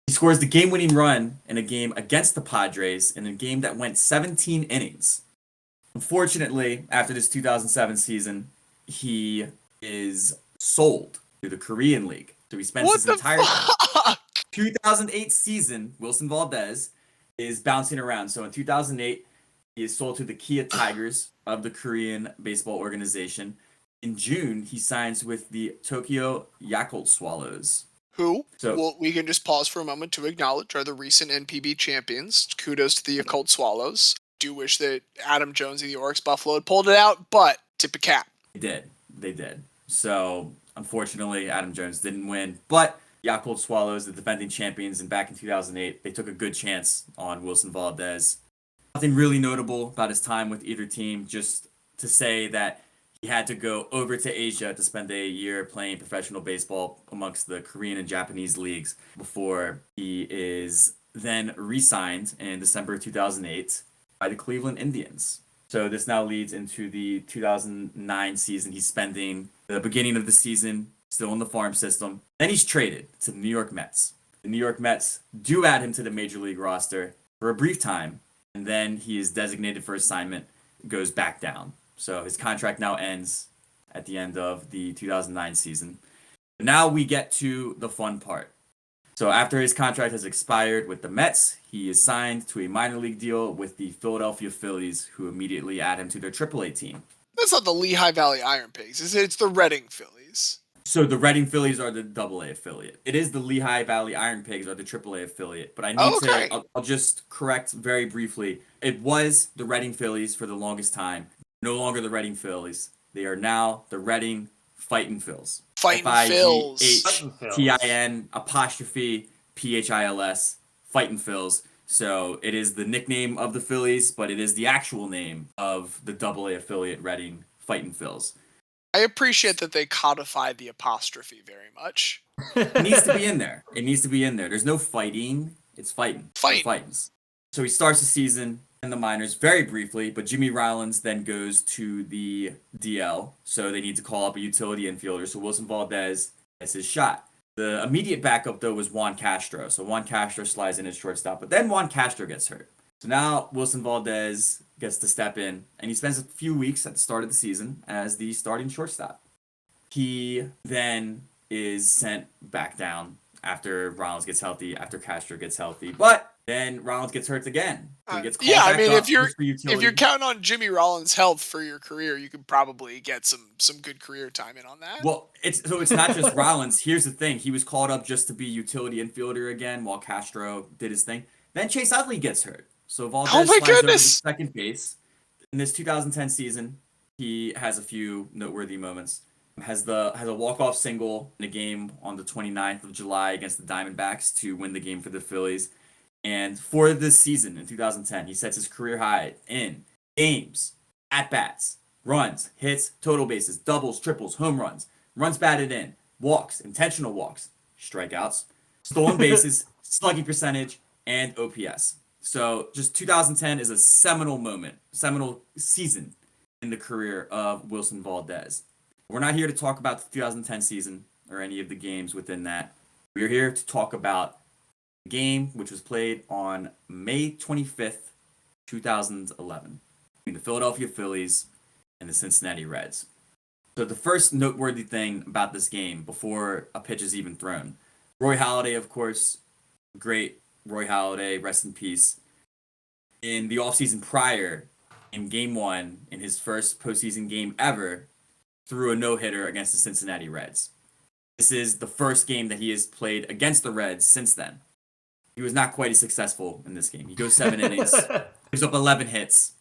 He scores the game-winning run in a game against the Padres in a game that went 17 innings. Unfortunately, after this 2007 season, he is sold to the Korean League. So he spends his entire 2008 season, Wilson Valdez, is bouncing around. So in 2008, he is sold to the Kia Tigers of the Korean baseball organization. In June, he signs with the Tokyo Yakult Swallows. Who, well, we can just pause for a moment to acknowledge, are the recent NPB champions. Kudos to the Yakult Swallows. Do wish that Adam Jones and the Oryx Buffalo had pulled it out, but tip a cap. They did. So, unfortunately, Adam Jones didn't win. But Yakult Swallows, the defending champions, and back in 2008, they took a good chance on Wilson Valdez. Nothing really notable about his time with either team, just to say that he had to go over to Asia to spend a year playing professional baseball amongst the Korean and Japanese leagues before he is then re-signed in December 2008 by the Cleveland Indians. So this now leads into the 2009 season. He's spending the beginning of the season still in the farm system. Then he's traded to the New York Mets. The New York Mets do add him to the Major League roster for a brief time, and then he is designated for assignment, goes back down. So his contract now ends at the end of the 2009 season. Now we get to the fun part. So after his contract has expired with the Mets, he is signed to a minor league deal with the Philadelphia Phillies, who immediately add him to their AAA team. That's not the Lehigh Valley Iron Pigs. It's the Reading Phillies. So the Reading Phillies are the AA affiliate. It is the Lehigh Valley Iron Pigs are the AAA affiliate. But I need I'll just correct very briefly. It was the Reading Phillies for the longest time. No longer the Reading Phillies. They are now the Reading Fightin' Phils. Fightin' Phils. Fightin' apostrophe Phils. Fightin' Phils. So it is the nickname of the Phillies, but it is the actual name of the AA affiliate Reading Fightin' Phils. I appreciate that they codified the apostrophe very much. It needs to be in there. There's no fighting. It's fighting. Fightins. So he starts the season in the minors very briefly, but Jimmy Rollins then goes to the DL, so they need to call up a utility infielder. So Wilson Valdez has his shot. The immediate backup, though, was Juan Castro. So Juan Castro slides in as shortstop, but then Juan Castro gets hurt. So now Wilson Valdez gets to step in, and he spends a few weeks at the start of the season as the starting shortstop. He then is sent back down after Rollins gets healthy, after Castro gets healthy, but then Rollins gets hurt again. So he gets called back up, if you're counting on Jimmy Rollins' health for your career, you could probably get some good career time in on that. Well, it's not just Rollins. Here's the thing: he was called up just to be utility infielder again, while Castro did his thing. Then Chase Utley gets hurt, so Valdez slides over to second base. In this 2010 season, he has a few noteworthy moments. Has a walk-off single in a game on the 29th of July against the Diamondbacks to win the game for the Phillies. And for this season in 2010, he sets his career high in games, at-bats, runs, hits, total bases, doubles, triples, home runs, runs batted in, walks, intentional walks, strikeouts, stolen bases, slugging percentage, and OPS. So just 2010 is a seminal season in the career of Wilson Valdez. We're not here to talk about the 2010 season or any of the games within that. We're here to talk about the game which was played on May 25th, 2011, between the Philadelphia Phillies and the Cincinnati Reds. So the first noteworthy thing about this game before a pitch is even thrown, Roy Halladay, of course, great Roy Halladay, rest in peace. In the offseason prior, in Game 1 in his first postseason game ever threw a no-hitter against the Cincinnati Reds. This is the first game that he has played against the Reds since then. He was not quite as successful in this game. He goes 7 innings, gives up 11 hits,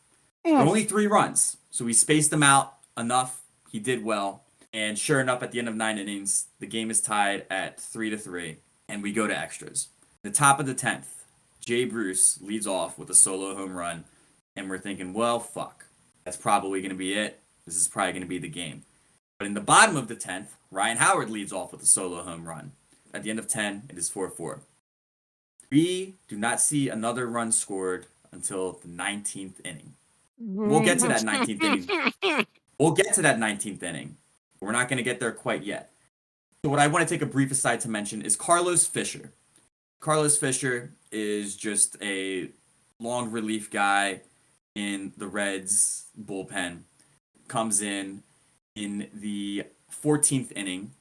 but only 3 runs. So he spaced them out enough. He did well. And sure enough, at the end of 9 innings, the game is tied at 3-3, and we go to extras. The top of the 10th, Jay Bruce leads off with a solo home run, and we're thinking, well, fuck. That's probably going to be it. This is probably going to be the game. But in the bottom of the 10th, Ryan Howard leads off with a solo home run. At the end of 10, it is 4-4. We do not see another run scored until the 19th inning. We'll get to that 19th inning. We'll get to that 19th inning. We're not going to get there quite yet. So what I want to take a brief aside to mention is Carlos Fisher. Carlos Fisher is just a long relief guy in the Reds bullpen. Comes in the 14th inning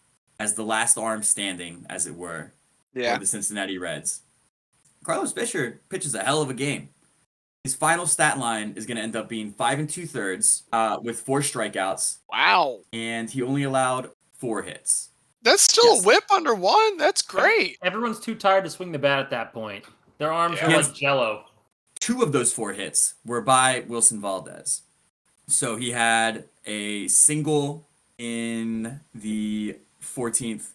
as the last arm standing, as it were, for the Cincinnati Reds. Carlos Fisher pitches a hell of a game. His final stat line is going to end up being 5 2/3 with 4 strikeouts. Wow. And he only allowed 4 hits. That's still a whip under 1. That's great. Everyone's too tired to swing the bat at that point. Their arms are like jello. 2 of those 4 hits were by Wilson Valdez. So he had a single in the 14th,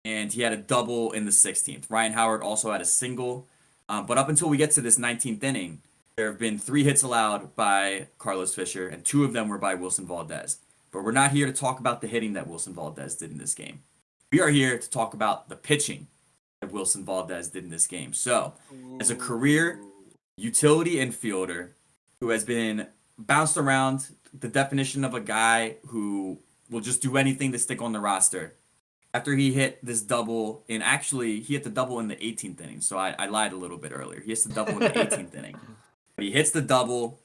and he had a double in the 16th. Ryan Howard also had a single. But up until we get to this 19th inning, there have been 3 hits allowed by Carlos Fisher, and 2 of them were by Wilson Valdez. But we're not here to talk about the hitting that Wilson Valdez did in this game. We are here to talk about the pitching that Wilson Valdez did in this game. So, as a career utility infielder who has been bounced around, the definition of a guy who will just do anything to stick on the roster. After he hit this double he hit the double in the 18th inning. So I lied a little bit earlier. He hits the double in the 18th inning. But he hits the double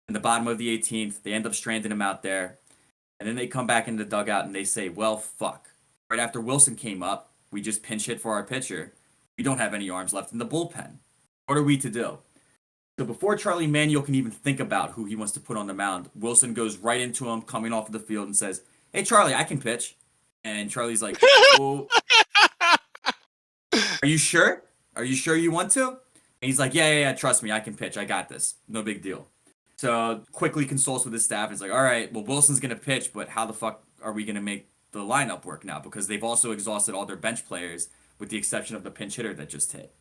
in the bottom of the 18th. They end up stranding him out there. And then they come back into the dugout and they say, well, fuck. Right after Wilson came up, we just pinch hit for our pitcher. We don't have any arms left in the bullpen. What are we to do? So before Charlie Manuel can even think about who he wants to put on the mound, Wilson goes right into him, coming off of the field, and says, hey, Charlie, I can pitch. And Charlie's like, oh, are you sure? Are you sure you want to? And he's like, yeah, trust me, I can pitch. I got this. No big deal. So quickly consults with his staff. He's like, all right, well, Wilson's going to pitch, but how the fuck are we going to make the lineup work now? Because they've also exhausted all their bench players with the exception of the pinch hitter that just hit.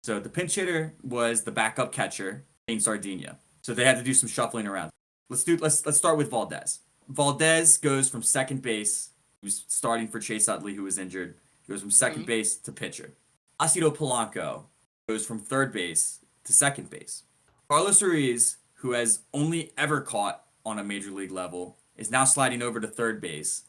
So the pinch hitter was the backup catcher, Dane Sardinia. So they had to do some shuffling around. Let's start with Valdez. Valdez goes from second base, who's starting for Chase Utley, who was injured. He goes from second base to pitcher. Placido Polanco goes from third base to second base. Carlos Ruiz, who has only ever caught on a major league level, is now sliding over to third base.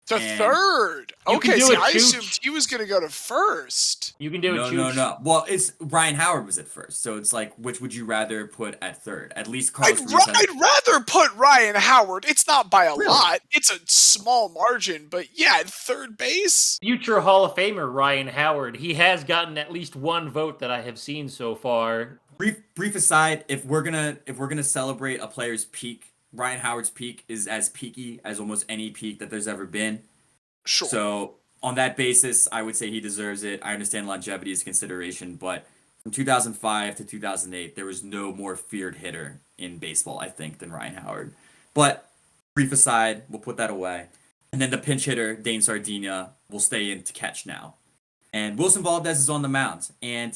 To third? Okay, see, I assumed he was going to go to first. You can do it. No. Well, it's Ryan Howard was at first, so it's like, which would you rather put at third? At least Carlos Ruiz I'd rather put Ryan Howard. It's not by a lot. It's a small margin, but yeah, at third base. Future Hall of Famer Ryan Howard. He has gotten at least 1 vote that I have seen so far. Brief aside, if we're gonna celebrate a player's peak, Ryan Howard's peak is as peaky as almost any peak that there's ever been. Sure. So on that basis, I would say he deserves it. I understand longevity is consideration, but from 2005 to 2008, there was no more feared hitter in baseball, I think, than Ryan Howard. But brief aside, we'll put that away. And then the pinch hitter, Dane Sardinia, will stay in to catch now. And Wilson Valdez is on the mound, and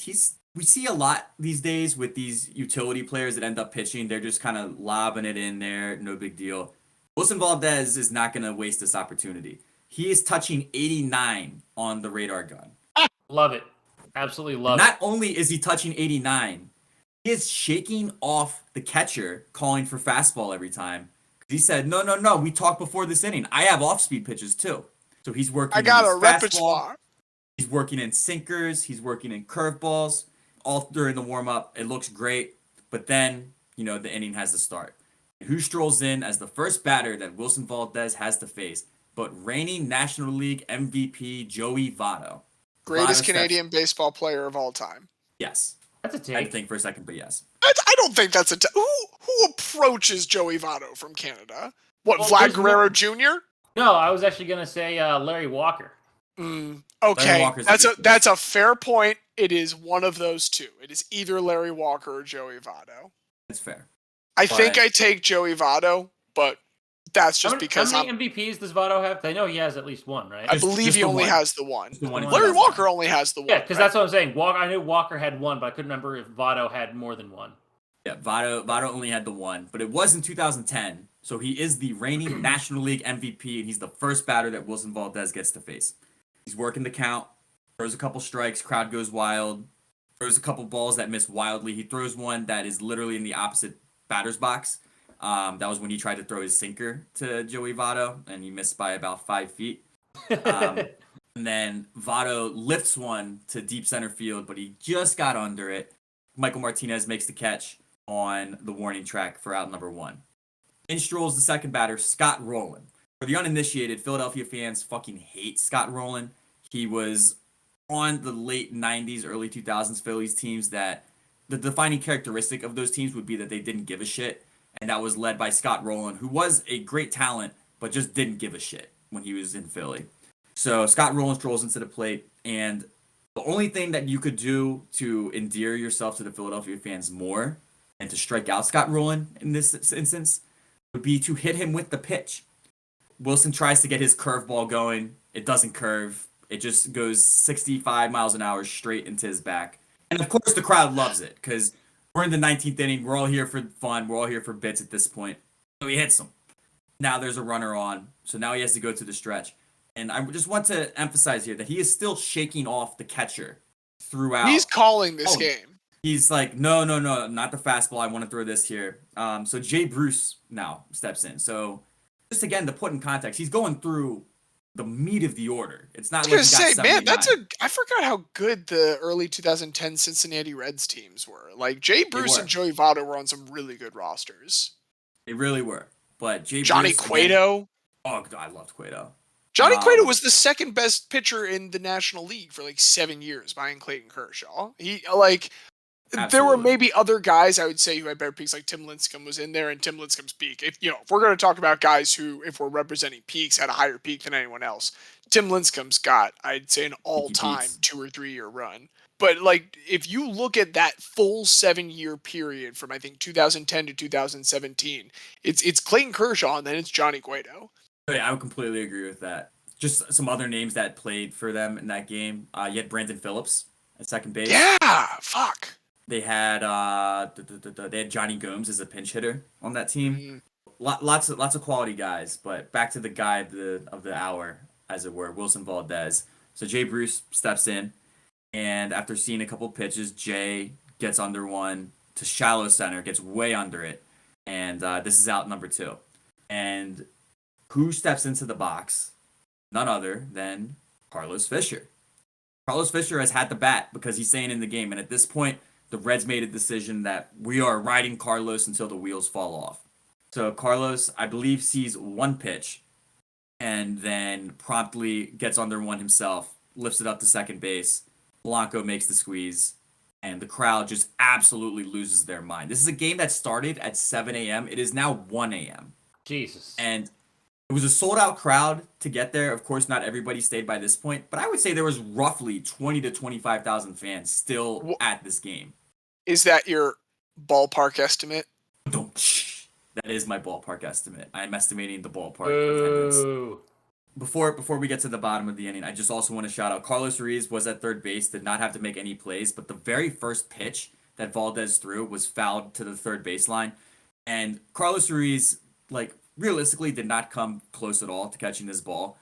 we see a lot these days with these utility players that end up pitching. They're just kind of lobbing it in there, no big deal. Wilson Valdez is not going to waste this opportunity. He is touching 89 on the radar gun. Love it. Absolutely love it. Not only is he touching 89, he is shaking off the catcher, calling for fastball every time. He said, no, we talked before this inning. I have off-speed pitches too. So he's working I got a fastball. repertoire. He's working in sinkers. He's working in curveballs. All during the warm-up, it looks great. But then, the inning has to start. Who strolls in as the first batter that Wilson Valdez has to face? But reigning National League MVP Joey Votto. Greatest Canadian baseball player of all time. Yes. That's a I take. had to think for a second, but yes. I don't think that's who approaches Joey Votto from Canada. What, Well, Vlad there's Guerrero Jr.? No, I was actually gonna say Larry Walker. Larry Okay, Walker's that's a fair point. It is one of those two. It is either Larry Walker or Joey Votto. That's fair. I think I take Joey Votto, but that's just because how many MVPs does Votto have? I know he has at least one, right? I believe he only has the one. Just the one. Larry Walker only has the one. Yeah, because that's what I'm saying. I knew Walker had one, but I couldn't remember if Votto had more than one. Yeah, Votto only had the one, but it was in 2010. So he is the reigning National League MVP, and he's the first batter that Wilson Valdez gets to face. He's working the count, throws a couple strikes, crowd goes wild, throws a couple balls that miss wildly. He throws one that is literally in the opposite batter's box. That was when he tried to throw his sinker to Joey Votto, and he missed by about 5 feet. And then Votto lifts one to deep center field, but he just got under it. Michael Martinez makes the catch on the warning track for out number 1. In strolls the second batter, Scott Rowland. For the uninitiated, Philadelphia fans fucking hate Scott Rowland. He was on the late 90s, early 2000s Phillies teams that the defining characteristic of those teams would be that they didn't give a shit. And that was led by Scott Rowland, who was a great talent, but just didn't give a shit when he was in Philly. So Scott Rowland strolls into the plate, and the only thing that you could do to endear yourself to the Philadelphia fans more and to strike out Scott Rowland in this instance would be to hit him with the pitch. Wilson tries to get his curveball going. It doesn't curve. It just goes 65 miles an hour straight into his back. And of course the crowd loves it because we're in the 19th inning. We're all here for fun. We're all here for bits at this point. So he hits him. Now there's a runner on. So now he has to go to the stretch. And I just want to emphasize here that he is still shaking off the catcher throughout. He's calling this game. He's like, no, not the fastball. I want to throw this here. So Jay Bruce now steps in. So just again, to put in context, he's going through the meat of the order. It's not like I forgot how good the early 2010 Cincinnati Reds teams were. Like Jay Bruce and Joey Votto were on some really good rosters. They really were. But Johnny Cueto. Oh, God, I loved Cueto. Johnny Cueto was the second best pitcher in the National League for like 7 years behind Clayton Kershaw. Absolutely. There were maybe other guys I would say who had better peaks, like Tim Lincecum was in there, and Tim Lincecum's peak. If we're going to talk about guys who, if we're representing peaks, had a higher peak than anyone else, Tim Lincecum's got, I'd say, an all-time 2 or 3 year run. But like, if you look at that full 7-year period from I think 2010 to 2017, it's Clayton Kershaw and then it's Johnny Cueto. Yeah, I would completely agree with that. Just some other names that played for them in that game. You had Brandon Phillips at second base. Yeah, fuck. They had Johnny Gomes as a pinch hitter on that team. Lots of quality guys. But back to the guy of the hour, as it were, Wilson Valdez. So Jay Bruce steps in, and after seeing a couple pitches, Jay gets under one to shallow center, gets way under it, and this is out number 2. And who steps into the box? None other than Carlos Fisher. Carlos Fisher has had the bat because he's staying in the game, and at this point, the Reds made a decision that we are riding Carlos until the wheels fall off. So Carlos, I believe, sees one pitch and then promptly gets under one himself, lifts it up to second base. Blanco makes the squeeze, and the crowd just absolutely loses their mind. This is a game that started at 7 a.m. It is now 1 a.m. Jesus. And it was a sold-out crowd to get there. Of course, not everybody stayed by this point, but I would say there was roughly 20 to 25,000 fans still at this game. Is that your ballpark estimate? That is my ballpark estimate. I'm estimating the ballpark attendance. Before we get to the bottom of the inning, I just also want to shout out Carlos Ruiz was at third base, did not have to make any plays, but the very first pitch that Valdez threw was fouled to the third baseline. And Carlos Ruiz, realistically did not come close at all to catching this ball,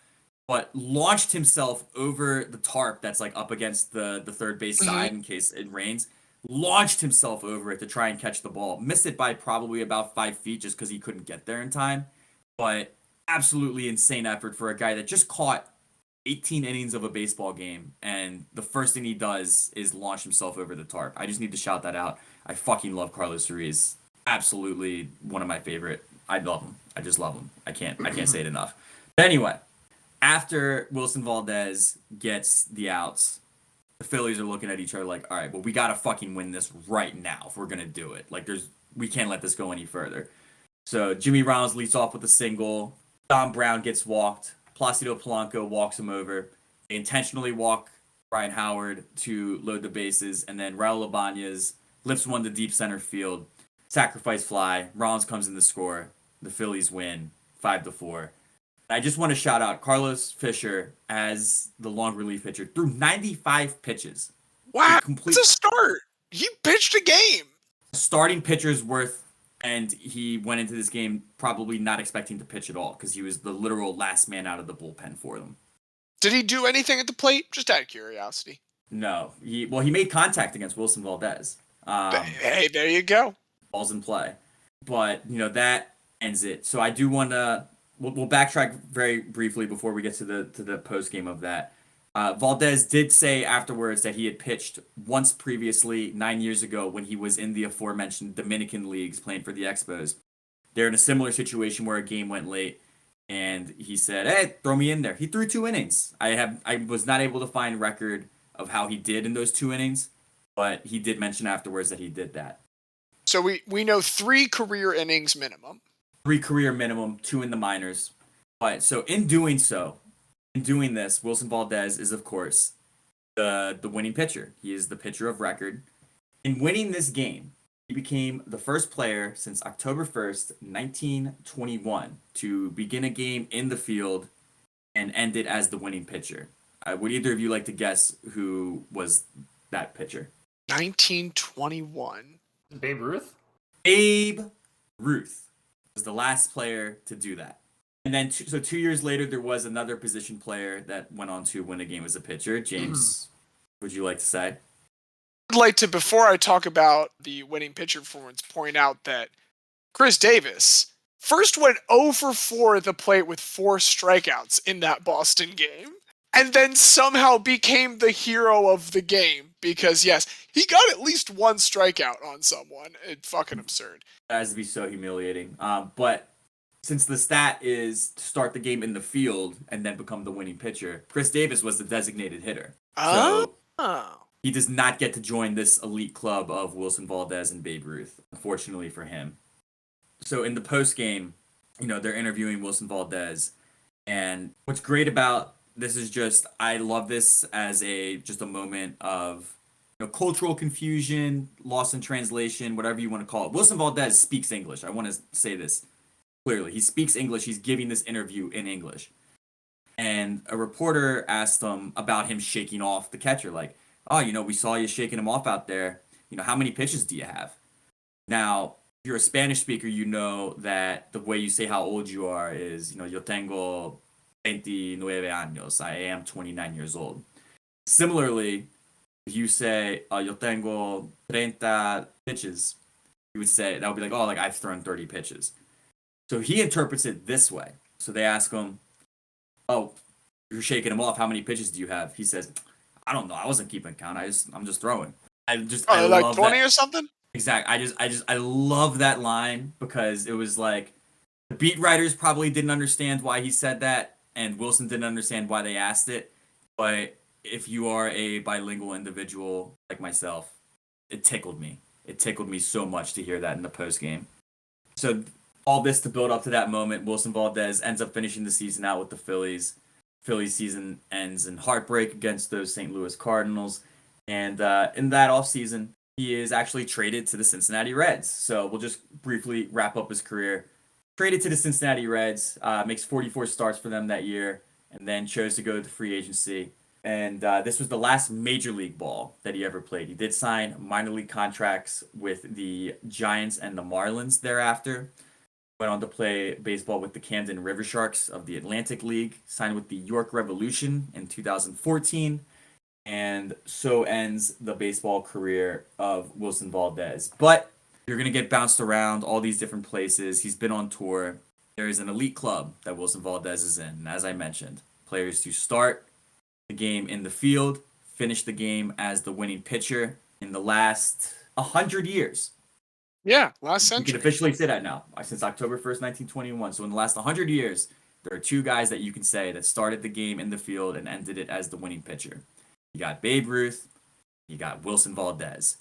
but launched himself over the tarp that's up against the third base side in case it rains. Launched himself over it to try and catch the ball. Missed it by probably about 5 feet just because he couldn't get there in time. But absolutely insane effort for a guy that just caught 18 innings of a baseball game, and the first thing he does is launch himself over the tarp. I just need to shout that out. I fucking love Carlos Ruiz. Absolutely one of my favorite. I love him. I just love him. I can't say it enough. But anyway, after Wilson Valdez gets the outs, the Phillies are looking at each other like, all right, well, we got to fucking win this right now if we're going to do it. Like, we can't let this go any further. So Jimmy Rollins leads off with a single. Dom Brown gets walked. Placido Polanco walks him over. They intentionally walk Ryan Howard to load the bases, and then Raul Ibanez lifts one to deep center field. Sacrifice fly. Rollins comes in to score. The Phillies win 5-4. I just want to shout out Carlos Fisher as the long relief pitcher threw 95 pitches. Wow, it's a start. He pitched a game. Starting pitcher's worth, and he went into this game probably not expecting to pitch at all because he was the literal last man out of the bullpen for them. Did he do anything at the plate? Just out of curiosity. No. He made contact against Wilson Valdez. Hey, there you go. Ball's in play. But, that ends it. So I do want to... We'll backtrack very briefly before we get to the post game of that. Valdez did say afterwards that he had pitched once previously 9 years ago when he was in the aforementioned Dominican leagues playing for the Expos. They're in a similar situation where a game went late, and he said, "Hey, throw me in there." He threw 2 innings. I was not able to find record of how he did in those 2 innings, but he did mention afterwards that he did that. So we know 3 career innings minimum. 3 career minimum, 2 in the minors. But so in doing this, Wilson Valdez is, of course, the winning pitcher. He is the pitcher of record. In winning this game, he became the first player since October 1st, 1921 to begin a game in the field and end it as the winning pitcher. Would either of you like to guess who was that pitcher? 1921. Babe Ruth? Babe Ruth was the last player to do that. And then, 2 years later, there was another position player that went on to win a game as a pitcher. James, would you like to say? I'd like to, before I talk about the winning pitcher performance, point out that Chris Davis first went 0 for 4 at the plate with 4 strikeouts in that Boston game, and then somehow became the hero of the game because, yes, he got at least 1 strikeout on someone. It's fucking absurd. That has to be so humiliating. But since the stat is to start the game in the field and then become the winning pitcher, Chris Davis was the designated hitter. So he does not get to join this elite club of Wilson Valdez and Babe Ruth, unfortunately for him. So in the post game, they're interviewing Wilson Valdez, and what's great about this is just I love this as just a moment of cultural confusion, loss in translation, whatever you want to call it. Wilson Valdez speaks English. I want to say this clearly. He speaks English. He's giving this interview in English. And a reporter asked him about him shaking off the catcher, like, "Oh, we saw you shaking him off out there. How many pitches do you have?" Now, if you're a Spanish speaker, you know that the way you say how old you are is, yo tengo 29 años. I am 29 years old. Similarly, if you say, yo tengo 30 pitches, you would say, that would be like, oh, like I've thrown 30 pitches. So he interprets it this way. So they ask him, "Oh, you're shaking him off. How many pitches do you have?" He says, "I don't know. I wasn't keeping count. I'm just throwing." I like love 20 that. or something? Exactly. I love that line because it was like the beat writers probably didn't understand why he said that, and Wilson didn't understand why they asked it. But if you are a bilingual individual like myself, it tickled me. It tickled me so much to hear that in the post game. So all this to build up to that moment, Wilson Valdez ends up finishing the season out with the Phillies. Phillies season ends in heartbreak against those St. Louis Cardinals. And in that offseason, he is actually traded to the Cincinnati Reds. So we'll just briefly wrap up his career. Traded to the Cincinnati Reds, makes 44 starts for them that year, and then chose to go to free agency. And this was the last major league ball that he ever played. He did sign minor league contracts with the Giants and the Marlins thereafter. Went on to play baseball with the Camden River Sharks of the Atlantic League. Signed with the York Revolution in 2014. And so ends the baseball career of Wilson Valdez. But you're going to get bounced around all these different places. He's been on tour. There is an elite club that Wilson Valdez is in. And as I mentioned, players who start the game in the field, finish the game as the winning pitcher in the last 100 years. Yeah, last century. You can officially say that now, since October 1st, 1921. So in the last 100 years, there are 2 guys that you can say that started the game in the field and ended it as the winning pitcher. You got Babe Ruth you got Wilson Valdez.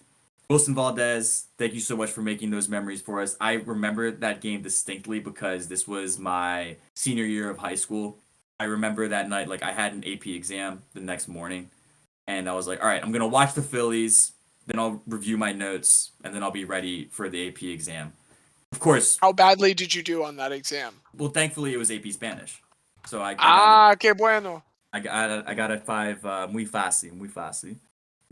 Wilson Valdez, thank you so much for making those memories for us. I remember that game distinctly because this was my senior year of high school. I remember that night, like I had an AP exam the next morning, and I was like, all right, I'm going to watch the Phillies, then I'll review my notes, and then I'll be ready for the AP exam. Of course. How badly did you do on that exam? Well, thankfully it was AP Spanish. So qué bueno. I got a 5, muy fácil.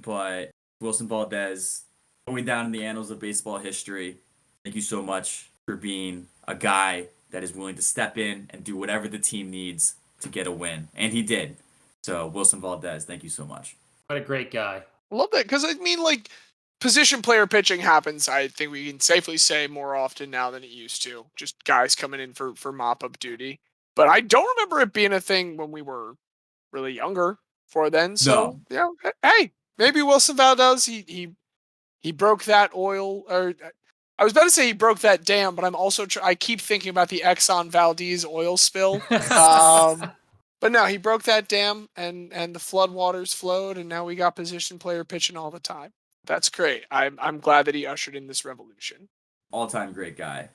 But Wilson Valdez, going down in the annals of baseball history, thank you so much for being a guy that is willing to step in and do whatever the team needs to get a win. And he did. So, Wilson Valdez, thank you so much. What a great guy. Love that, because I mean, like, position player pitching happens, I think we can safely say, more often now than it used to. Just guys coming in for mop-up duty. But I don't remember it being a thing when we were really younger for then. So, yeah, hey, maybe Wilson Valdez, he broke that oil, or I was about to say he broke that dam, but I'm also I keep thinking about the Exxon Valdez oil spill. But no, he broke that dam, and the floodwaters flowed, and now we got position player pitching all the time. That's great. I'm glad that he ushered in this revolution. All-time great guy.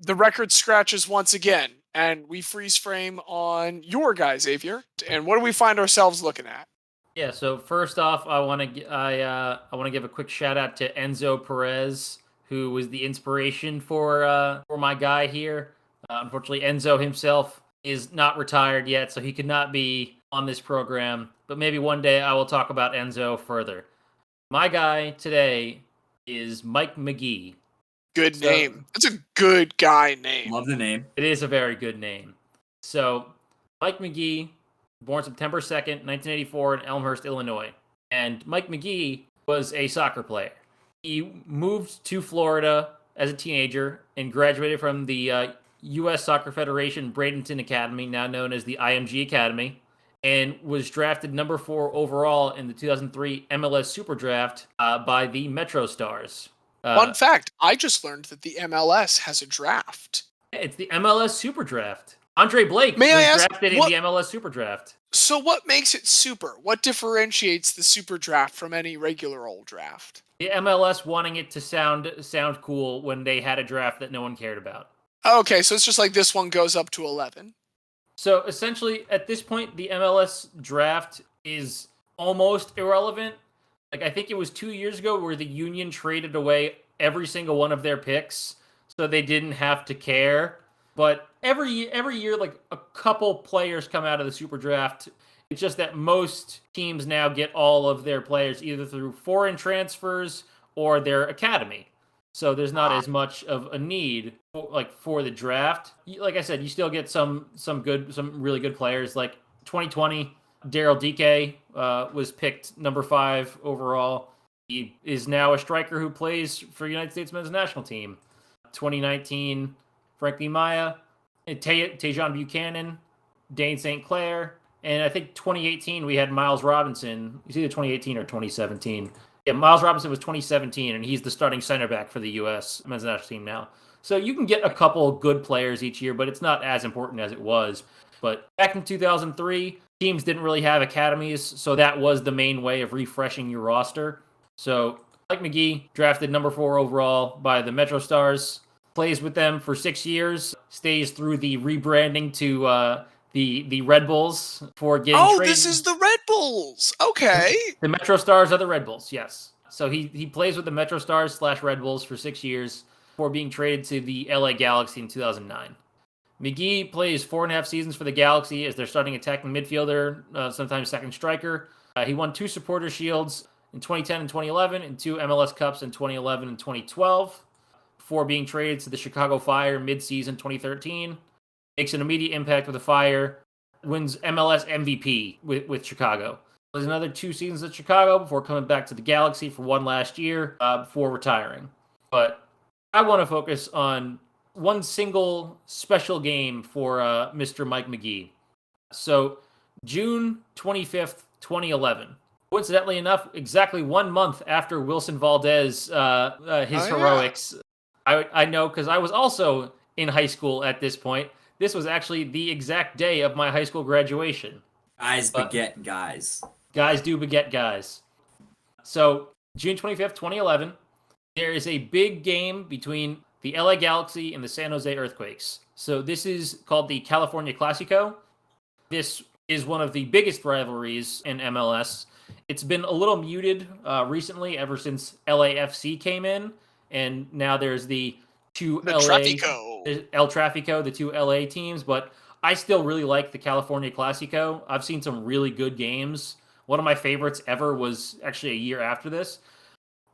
The record scratches once again, and we freeze frame on your guy, Xavier. And what do we find ourselves looking at? Yeah, so first off, I want to give a quick shout out to Enzo Perez, who was the inspiration for my guy here. Unfortunately, Enzo himself is not retired yet, so he could not be on this program. But maybe one day I will talk about Enzo further. My guy today is Mike Magee. Good name. That's a good guy name. Love the name. It is a very good name. So, Mike Magee, born September 2nd, 1984 in Elmhurst, Illinois. And Mike Magee was a soccer player. He moved to Florida as a teenager and graduated from the U.S. Soccer Federation Bradenton Academy, now known as the IMG Academy, and was drafted number 4 overall in the 2003 MLS Super Draft by the Metro Stars. Fun fact, I just learned that the MLS has a draft. It's the MLS Super Draft. Andre Blake was drafted in the MLS Super Draft. So what makes it super? What differentiates the Super Draft from any regular old draft? The MLS wanting it to sound cool when they had a draft that no one cared about. Okay, so it's just like this one goes up to 11. So essentially, at this point, the MLS draft is almost irrelevant. Like, I think it was 2 years ago where the Union traded away every single one of their picks, so they didn't have to care. But every year, like, a couple players come out of the Super Draft. It's just that most teams now get all of their players either through foreign transfers or their academy. So there's not as much of a need for the draft. Like I said, you still get some really good players. Like 2020, Daryl Dike was picked number 5 overall. He is now a striker who plays for United States men's national team. 2019, Frankie Maya, Tejan Buchanan, Dane St. Clair, and I think 2018 we had Miles Robinson. It's either 2018 or 2017. Yeah, Miles Robinson was 2017, and he's the starting center back for the U.S. men's national team now. So you can get a couple good players each year, but it's not as important as it was. But back in 2003, teams didn't really have academies, so that was the main way of refreshing your roster. So Mike Magee, drafted number 4 overall by the Metro Stars, plays with them for 6 years, stays through the rebranding to the Red Bulls for getting traded. Oh, this is the Red Bulls. Okay. The Metro Stars are the Red Bulls, yes. So he plays with the Metro Stars / Red Bulls for 6 years before being traded to the LA Galaxy in 2009. Magee plays 4.5 seasons for the Galaxy as their starting attacking midfielder, sometimes second striker. He won 2 Supporter Shields in 2010 and 2011 and 2 MLS Cups in 2011 and 2012 before being traded to the Chicago Fire mid-season 2013. Makes an immediate impact with the Fire, wins MLS MVP with Chicago. There's another 2 seasons at Chicago before coming back to the Galaxy for 1 last year before retiring. But I want to focus on one single special game for Mr. Mike Magee. So June 25th, 2011. Coincidentally enough, exactly 1 month after Wilson Valdez, heroics. I know because I was also in high school at this point. This was actually the exact day of my high school graduation. Guys beget guys. Guys do beget guys. So June 25th, 2011, there is a big game between the LA Galaxy and the San Jose Earthquakes. So this is called the California Clasico. This is one of the biggest rivalries in MLS. It's been a little muted recently ever since LAFC came in. And now there's the two El Trafico, the two LA teams. But I still really like the California Clasico. I've seen some really good games. One of my favorites ever was actually a year after this.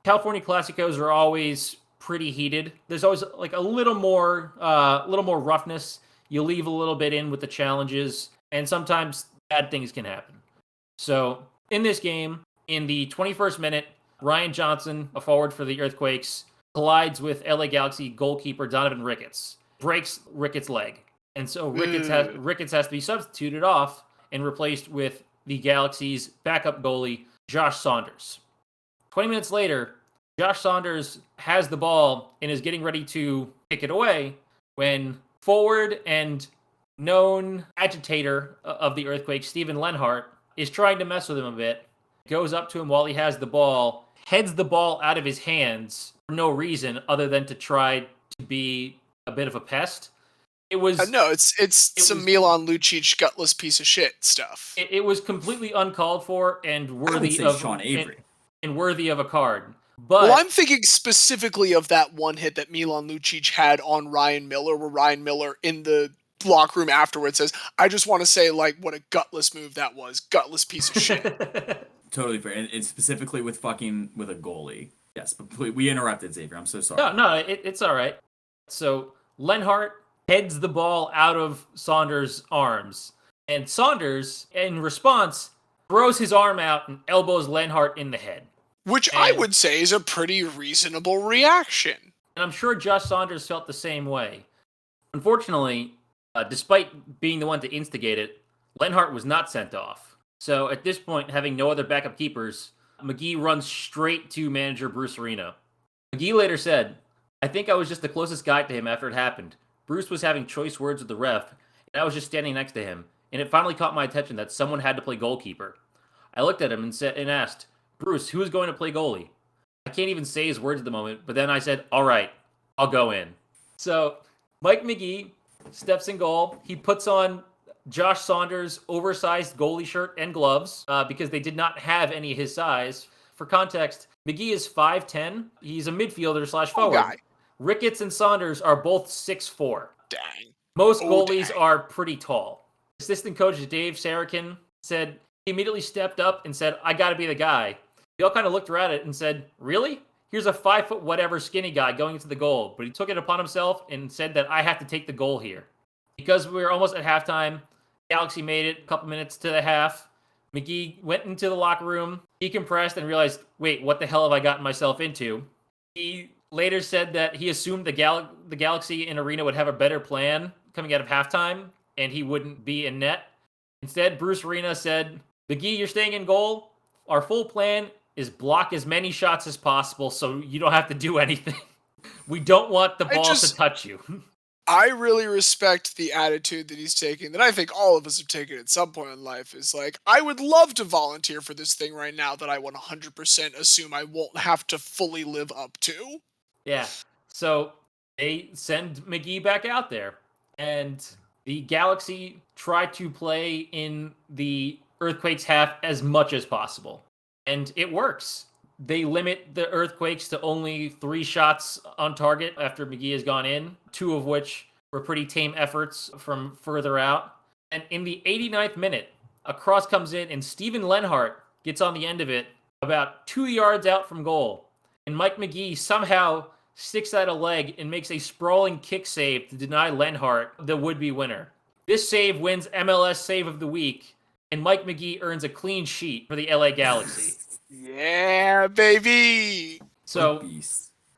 California Clasicos are always pretty heated. There's always like a little more roughness. You leave a little bit in with the challenges, and sometimes bad things can happen. So in this game, in the 21st minute, Ryan Johnson, a forward for the Earthquakes, collides with LA Galaxy goalkeeper Donovan Ricketts, breaks Ricketts' leg. And so Ricketts has to be substituted off and replaced with the Galaxy's backup goalie, Josh Saunders. 20 minutes later, Josh Saunders has the ball and is getting ready to kick it away when forward and known agitator of the Earthquake, Steven Lenhart, is trying to mess with him a bit, goes up to him while he has the ball, heads the ball out of his hands for no reason other than to try to be a bit of a pest. It was some Milan Lucic gutless piece of shit stuff. It was completely uncalled for and worthy of Sean Avery. And worthy of a card. But well, I'm thinking specifically of that one hit that Milan Lucic had on Ryan Miller, where Ryan Miller in the locker room afterwards says, "I just want to say, like, what a gutless move that was, gutless piece of shit." Totally fair, and specifically with a goalie. Yes, but we interrupted Xavier. I'm so sorry. No, it's all right. So Lenhart heads the ball out of Saunders' arms, and Saunders, in response, throws his arm out and elbows Lenhart in the head. Which I would say is a pretty reasonable reaction. And I'm sure Josh Saunders felt the same way. Unfortunately, despite being the one to instigate it, Lenhart was not sent off. So at this point, having no other backup keepers, Magee runs straight to manager Bruce Arena. Magee later said, "I think I was just the closest guy to him after it happened. Bruce was having choice words with the ref, and I was just standing next to him, and it finally caught my attention that someone had to play goalkeeper. I looked at him and asked, 'Bruce, who is going to play goalie?' I can't even say his words at the moment, but then I said, 'All right, I'll go in.'" So Mike Magee steps in goal. He puts on Josh Saunders' oversized goalie shirt and gloves because they did not have any of his size. For context, Magee is 5'10". He's a midfielder / forward. Guy. Ricketts and Saunders are both 6'4". Dang. Most goalies are pretty tall. Assistant coach Dave Sarakin said he immediately stepped up and said, "I got to be the guy." We all kind of looked around it and said, "Really? Here's a 5' whatever skinny guy going into the goal." But he took it upon himself and said that I have to take the goal here. Because we were almost at halftime, Galaxy made it a couple minutes to the half. Magee went into the locker room, decompressed, and realized, wait, what the hell have I gotten myself into? He later said that he assumed the Galaxy in Arena would have a better plan coming out of halftime, and he wouldn't be in net. Instead, Bruce Arena said, "Magee, you're staying in goal. Our full plan is block as many shots as possible so you don't have to do anything. We don't want the ball to touch you." I really respect the attitude that he's taking, that I think all of us have taken at some point in life, is like, I would love to volunteer for this thing right now that I 100% assume I won't have to fully live up to. Yeah, so they send Magee back out there, and the Galaxy try to play in the Earthquakes half as much as possible. And it works. They limit the Earthquakes to only 3 shots on target after Magee has gone in, 2 of which were pretty tame efforts from further out. And in the 89th minute, a cross comes in, and Steven Lenhart gets on the end of it about 2 yards out from goal. And Mike Magee somehow sticks out a leg and makes a sprawling kick save to deny Lenhart the would-be winner. This save wins MLS Save of the Week, and Mike Magee earns a clean sheet for the LA Galaxy. Yeah, baby! So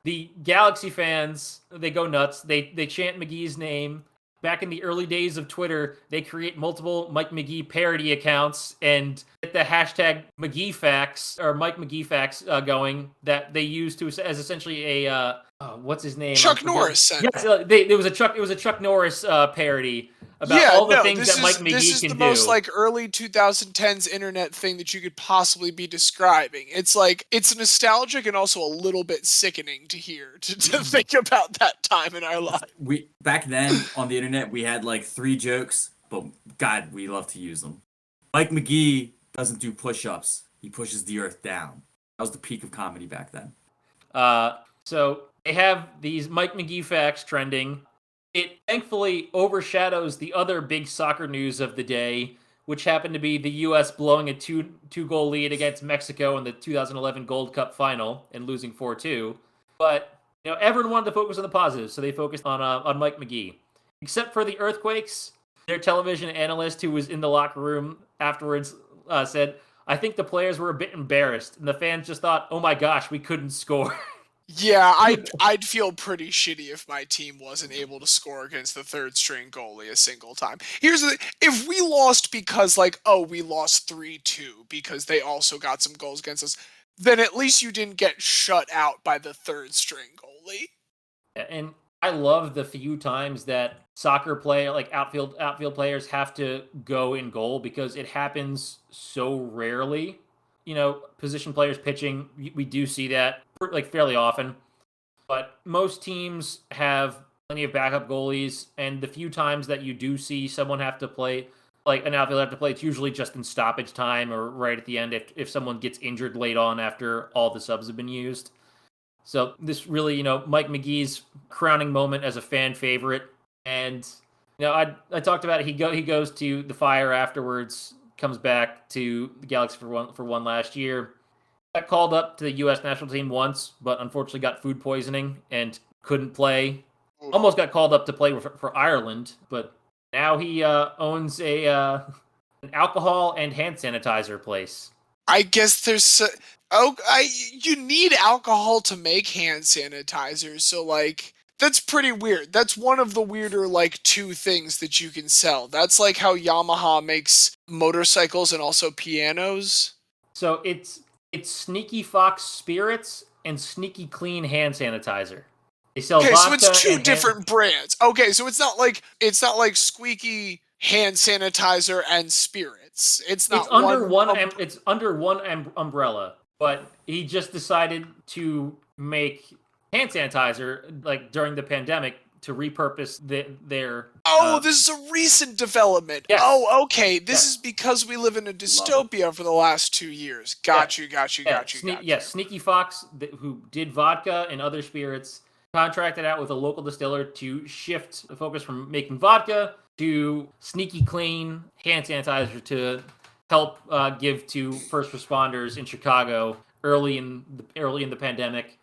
the Galaxy fans, they go nuts. They chant Magee's name. Back in the early days of Twitter, they create multiple Mike Magee parody accounts and get the hashtag Magee Facts or Mike Magee Facts going that they use as essentially a What's his name? Chuck Norris sent Yes, it was a Chuck Norris parody about all the things that Mike Magee this is can the do. most like early 2010s internet thing that you could possibly be describing. It's like it's nostalgic and also a little bit sickening to hear to think about that time in our life. We back then on the internet we had like 3 jokes, but God, we love to use them. Mike Magee doesn't do push-ups; he pushes the earth down. That was the peak of comedy back then. So they have these Mike Magee facts trending. It thankfully overshadows the other big soccer news of the day, which happened to be the U.S. blowing a two-goal lead against Mexico in the 2011 Gold Cup final and losing 4-2. But everyone wanted to focus on the positives, so they focused on Mike Magee. Except for the earthquakes, their television analyst who was in the locker room afterwards said, "I think the players were a bit embarrassed, and the fans just thought, oh my gosh, we couldn't score." Yeah, I'd feel pretty shitty if my team wasn't able to score against the third string goalie a single time. Here's the thing, if we lost because we lost 3-2 because they also got some goals against us, then at least you didn't get shut out by the third string goalie. And I love the few times that soccer play, like outfield players have to go in goal because it happens so rarely. Position players pitching, we do see that fairly often. But most teams have plenty of backup goalies, and the few times that you do see someone have to play, like an outfielder have to play, it's usually just in stoppage time or right at the end if someone gets injured late on after all the subs have been used. So this really, Mike Magee's crowning moment as a fan favorite. And I talked about it. He goes to the Fire afterwards, comes back to the Galaxy for one last year. Got called up to the U.S. national team once, but unfortunately got food poisoning and couldn't play. Almost got called up to play for Ireland, but now he owns an alcohol and hand sanitizer place. I guess there's you need alcohol to make hand sanitizer, so that's pretty weird. That's one of the weirder 2 things that you can sell. That's like how Yamaha makes motorcycles and also pianos. So it's Sneaky Fox Spirits and Sneaky Clean hand sanitizer. They sell vodka. Okay, so it's 2 different brands. Okay, so it's not like Squeaky hand sanitizer and spirits. It's not it's under one umbrella, but he just decided to make hand sanitizer during the pandemic to repurpose their. This is a recent development. Yes. Oh, okay. This is because we live in a dystopia for the last 2 years. Got you. Sneaky Fox, who did vodka and other spirits, contracted out with a local distiller to shift the focus from making vodka to Sneaky Clean hand sanitizer to help give to first responders in Chicago early in the pandemic,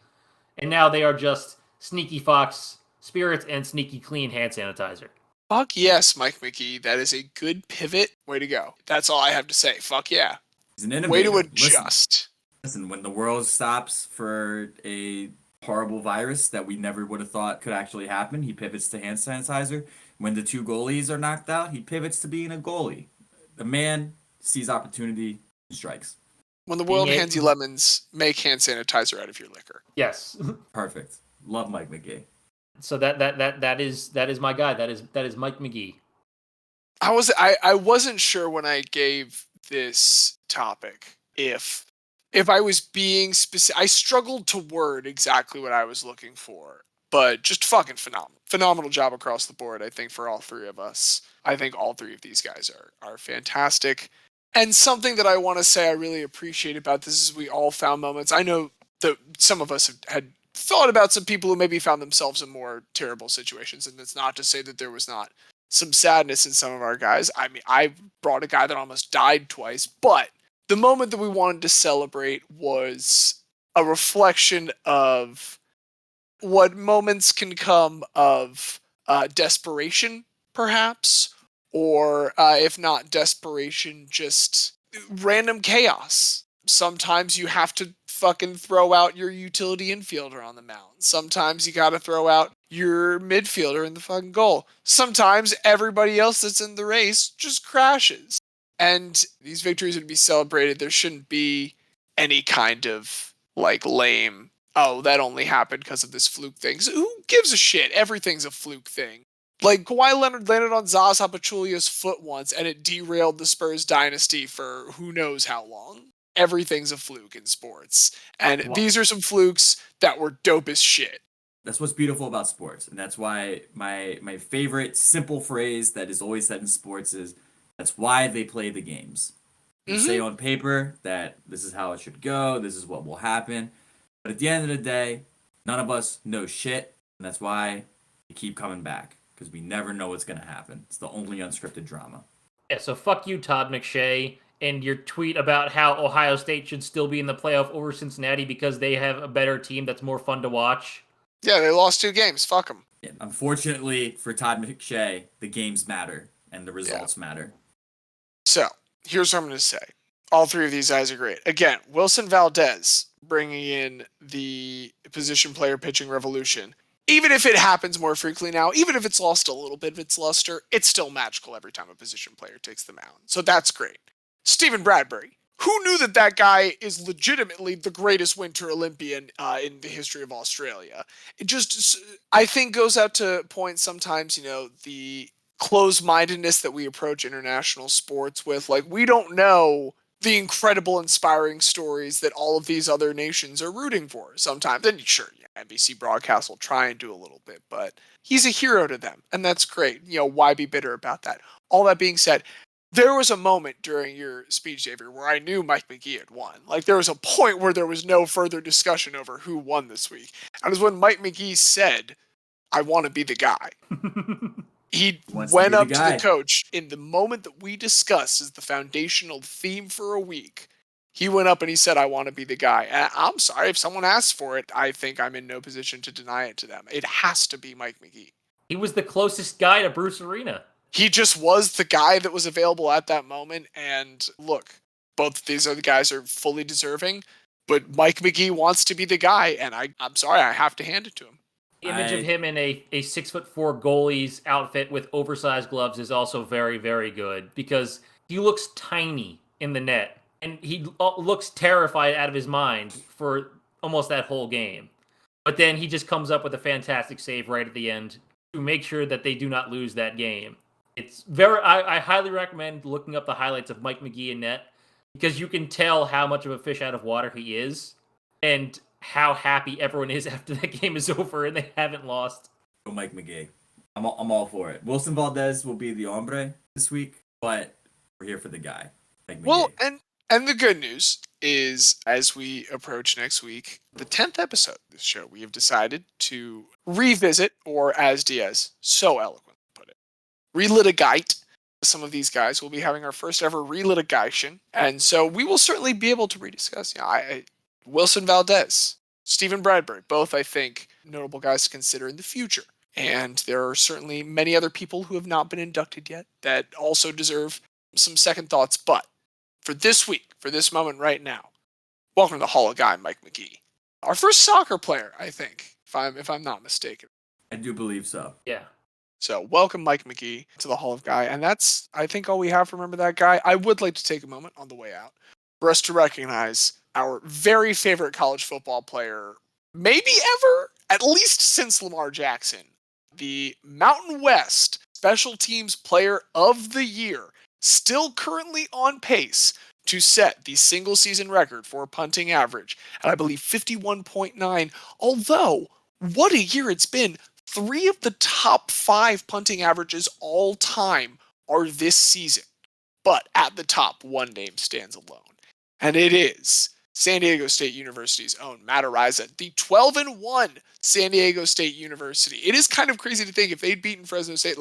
and now they are just Sneaky Fox Spirits and Sneaky Clean hand sanitizer. Fuck yes, Mike Magee. That is a good pivot. Way to go. That's all I have to say. Fuck yeah. He's an innovator. Way to adjust. Listen, when the world stops for a horrible virus that we never would have thought could actually happen, he pivots to hand sanitizer. When the 2 goalies are knocked out, he pivots to being a goalie. The man sees opportunity and strikes. When the world hands you lemons, make hand sanitizer out of your liquor. Yes. Perfect. Love Mike Magee. So that is my guy. That is Mike Magee. I wasn't sure when I gave this topic if I was being specific. I struggled to word exactly what I was looking for, but just fucking phenomenal job across the board. I think for all 3 of us. I think all 3 of these guys are fantastic. And something that I want to say I really appreciate about this is we all found moments. I know that some of us had thought about some people who maybe found themselves in more terrible situations, and it's not to say that there was not some sadness in some of our guys. I mean, I brought a guy that almost died twice, but the moment that we wanted to celebrate was a reflection of what moments can come of desperation, perhaps, or if not desperation, just random chaos. Sometimes you have to fucking throw out your utility infielder on the mound. Sometimes you gotta throw out your midfielder in the fucking goal. Sometimes everybody else that's in the race just crashes. And these victories would be celebrated. There shouldn't be any kind of lame oh, that only happened because of this fluke thing. So who gives a shit? Everything's a fluke thing. Like, Kawhi Leonard landed on Zaza Pachulia's foot once, and it derailed the Spurs dynasty for who knows how long. Everything's a fluke in sports. And these are some flukes that were dope as shit. That's what's beautiful about sports. And that's why my favorite simple phrase that is always said in sports is, that's why they play the games. You say on paper that this is how it should go, this is what will happen. But at the end of the day, none of us know shit. And that's why we keep coming back. Because we never know what's going to happen. It's the only unscripted drama. Yeah, so fuck you, Todd McShay, and your tweet about how Ohio State should still be in the playoff over Cincinnati because they have a better team that's more fun to watch. Yeah, they lost 2 games. Fuck them. Yeah, unfortunately for Todd McShay, the games matter and the results matter. So, here's what I'm going to say. All 3 of these guys are great. Again, Wilson Valdez bringing in the position player pitching revolution. Even if it happens more frequently now, even if it's lost a little bit of its luster, it's still magical every time a position player takes the mound. So that's great. Stephen Bradbury. Who knew that guy is legitimately the greatest Winter Olympian in the history of Australia? It just, I think, goes out to point sometimes, the closed-mindedness that we approach international sports with. Like, we don't know the incredible, inspiring stories that all of these other nations are rooting for sometimes. And sure, NBC broadcast will try and do a little bit, but he's a hero to them, and that's great. Why be bitter about that? All that being said, there was a moment during your speech, Xavier, where I knew Mike Magee had won. Like, there was a point where there was no further discussion over who won this week. And it was when Mike Magee said, I want to be the guy. He went up to the coach in the moment that we discussed as the foundational theme for a week. He went up and he said, I want to be the guy. And I'm sorry, if someone asks for it, I think I'm in no position to deny it to them. It has to be Mike Magee. He was the closest guy to Bruce Arena. He just was the guy that was available at that moment. And look, both of these other guys are fully deserving, but Mike Magee wants to be the guy. And I'm sorry, I have to hand it to him. The image of him in a 6'4" goalie's outfit with oversized gloves is also very, very good because he looks tiny in the net and he looks terrified out of his mind for almost that whole game. But then he just comes up with a fantastic save right at the end to make sure that they do not lose that game. It's I highly recommend looking up the highlights of Mike Magee in net because you can tell how much of a fish out of water he is and how happy everyone is after that game is over and they haven't lost. Mike Magee. I'm all for it. Wilson Valdez will be the hombre this week, but we're here for the guy. Mike Magee. Well, and the good news is, as we approach next week, the 10th episode of this show, we have decided to revisit, or as Diaz so eloquently put it, relitigate. Some of these guys will be having our first ever relitigation, and so we will certainly be able to rediscuss. Wilson Valdez, Stephen Bradbury, both, I think, notable guys to consider in the future. And there are certainly many other people who have not been inducted yet that also deserve some second thoughts. But for this week, for this moment right now, welcome to the Hall of Guy, Mike Magee. Our first soccer player, I think, if I'm not mistaken. I do believe so. Yeah. So welcome, Mike Magee, to the Hall of Guy. And that's, I think, all we have to remember that guy. I would like to take a moment on the way out for us to recognize our very favorite college football player, maybe ever, at least since Lamar Jackson, the Mountain West Special Teams Player of the Year, still currently on pace to set the single season record for punting average at, I believe, 51.9. Although, what a year it's been. 3 of the top 5 punting averages all time are this season. But at the top, one name stands alone. And it is San Diego State University's own Matt Araiza, the 12-1 San Diego State University. It is kind of crazy to think if they'd beaten Fresno State,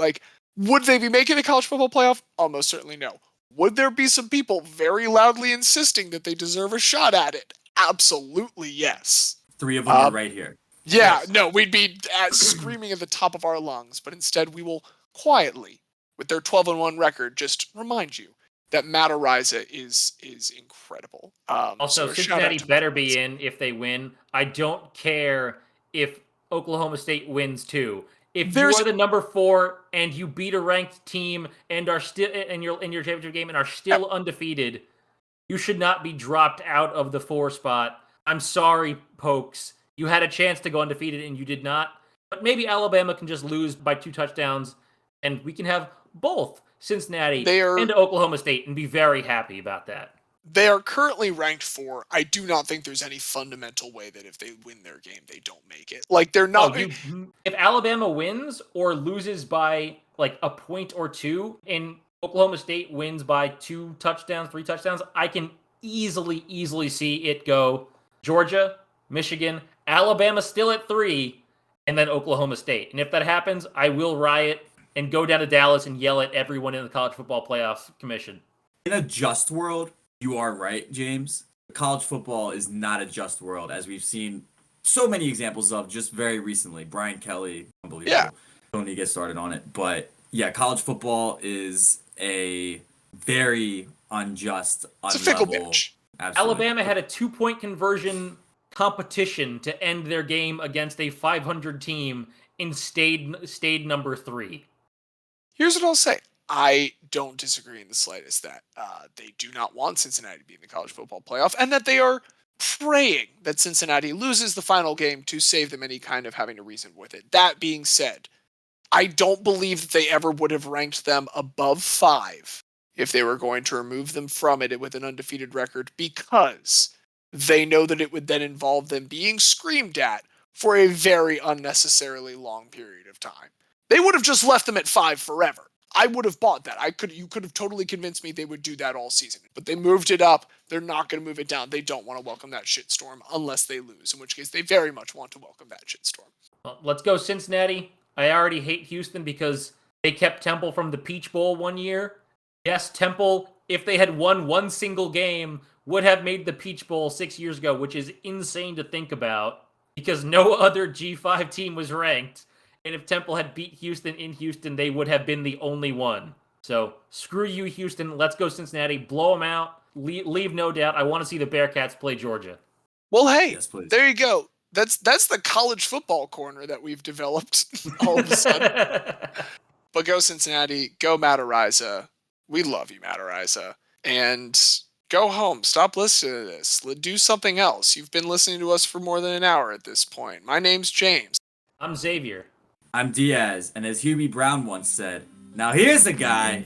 would they be making the college football playoff? Almost certainly no. Would there be some people very loudly insisting that they deserve a shot at it? Absolutely yes. 3 of them are right here. Yeah, yes. No, we'd be screaming at the top of our lungs, but instead we will quietly, with their 12-1 record, just remind you that Matt Araiza is incredible. Also, Cincinnati better be in if they win. I don't care if Oklahoma State wins too. If you are the number 4 and you beat a ranked team and are still in your championship game and are still undefeated, you should not be dropped out of the 4 spot. I'm sorry, Pokes. You had a chance to go undefeated and you did not. But maybe Alabama can just lose by 2 touchdowns and we can have both Cincinnati and Oklahoma State and be very happy about that. They are currently ranked 4. I do not think there's any fundamental way that if they win their game, they don't make it. Like, they're not. If Alabama wins or loses by like a point or 2 and Oklahoma State wins by 2 touchdowns, 3 touchdowns, I can easily see it go Georgia, Michigan, Alabama still at 3, and then Oklahoma State. And if that happens, I will riot and go down to Dallas and yell at everyone in the College Football Playoff Commission. In a just world, you are right, James. College football is not a just world, as we've seen so many examples of just very recently. Brian Kelly, unbelievable. Yeah. Don't need to get started on it. But yeah, college football is a very unjust, It's a fickle bitch. Alabama had a 2-point conversion competition to end their game against a 500 team and stayed number 3. Here's what I'll say. I don't disagree in the slightest that they do not want Cincinnati to be in the college football playoff and that they are praying that Cincinnati loses the final game to save them any kind of having to reason with it. That being said, I don't believe that they ever would have ranked them above 5 if they were going to remove them from it with an undefeated record because they know that it would then involve them being screamed at for a very unnecessarily long period of time. They would have just left them at 5 forever. I would have bought that. You could have totally convinced me they would do that all season. But they moved it up. They're not going to move it down. They don't want to welcome that shitstorm unless they lose, in which case they very much want to welcome that shitstorm. Well, let's go Cincinnati. I already hate Houston because they kept Temple from the Peach Bowl one year. Yes, Temple, if they had won one single game, would have made the Peach Bowl 6 years ago, which is insane to think about because no other G5 team was ranked. And if Temple had beat Houston in Houston, they would have been the only one. So screw you, Houston. Let's go Cincinnati. Blow them out. Leave no doubt. I want to see the Bearcats play Georgia. Well, hey, yes, there you go. That's the college football corner that we've developed all of a sudden. But go Cincinnati. Go Matt Araiza. We love you, Matt Araiza. And go home. Stop listening to this. Do something else. You've been listening to us for more than an hour at this point. My name's James. I'm Xavier. I'm Diaz, and as Hubie Brown once said, now here's a guy.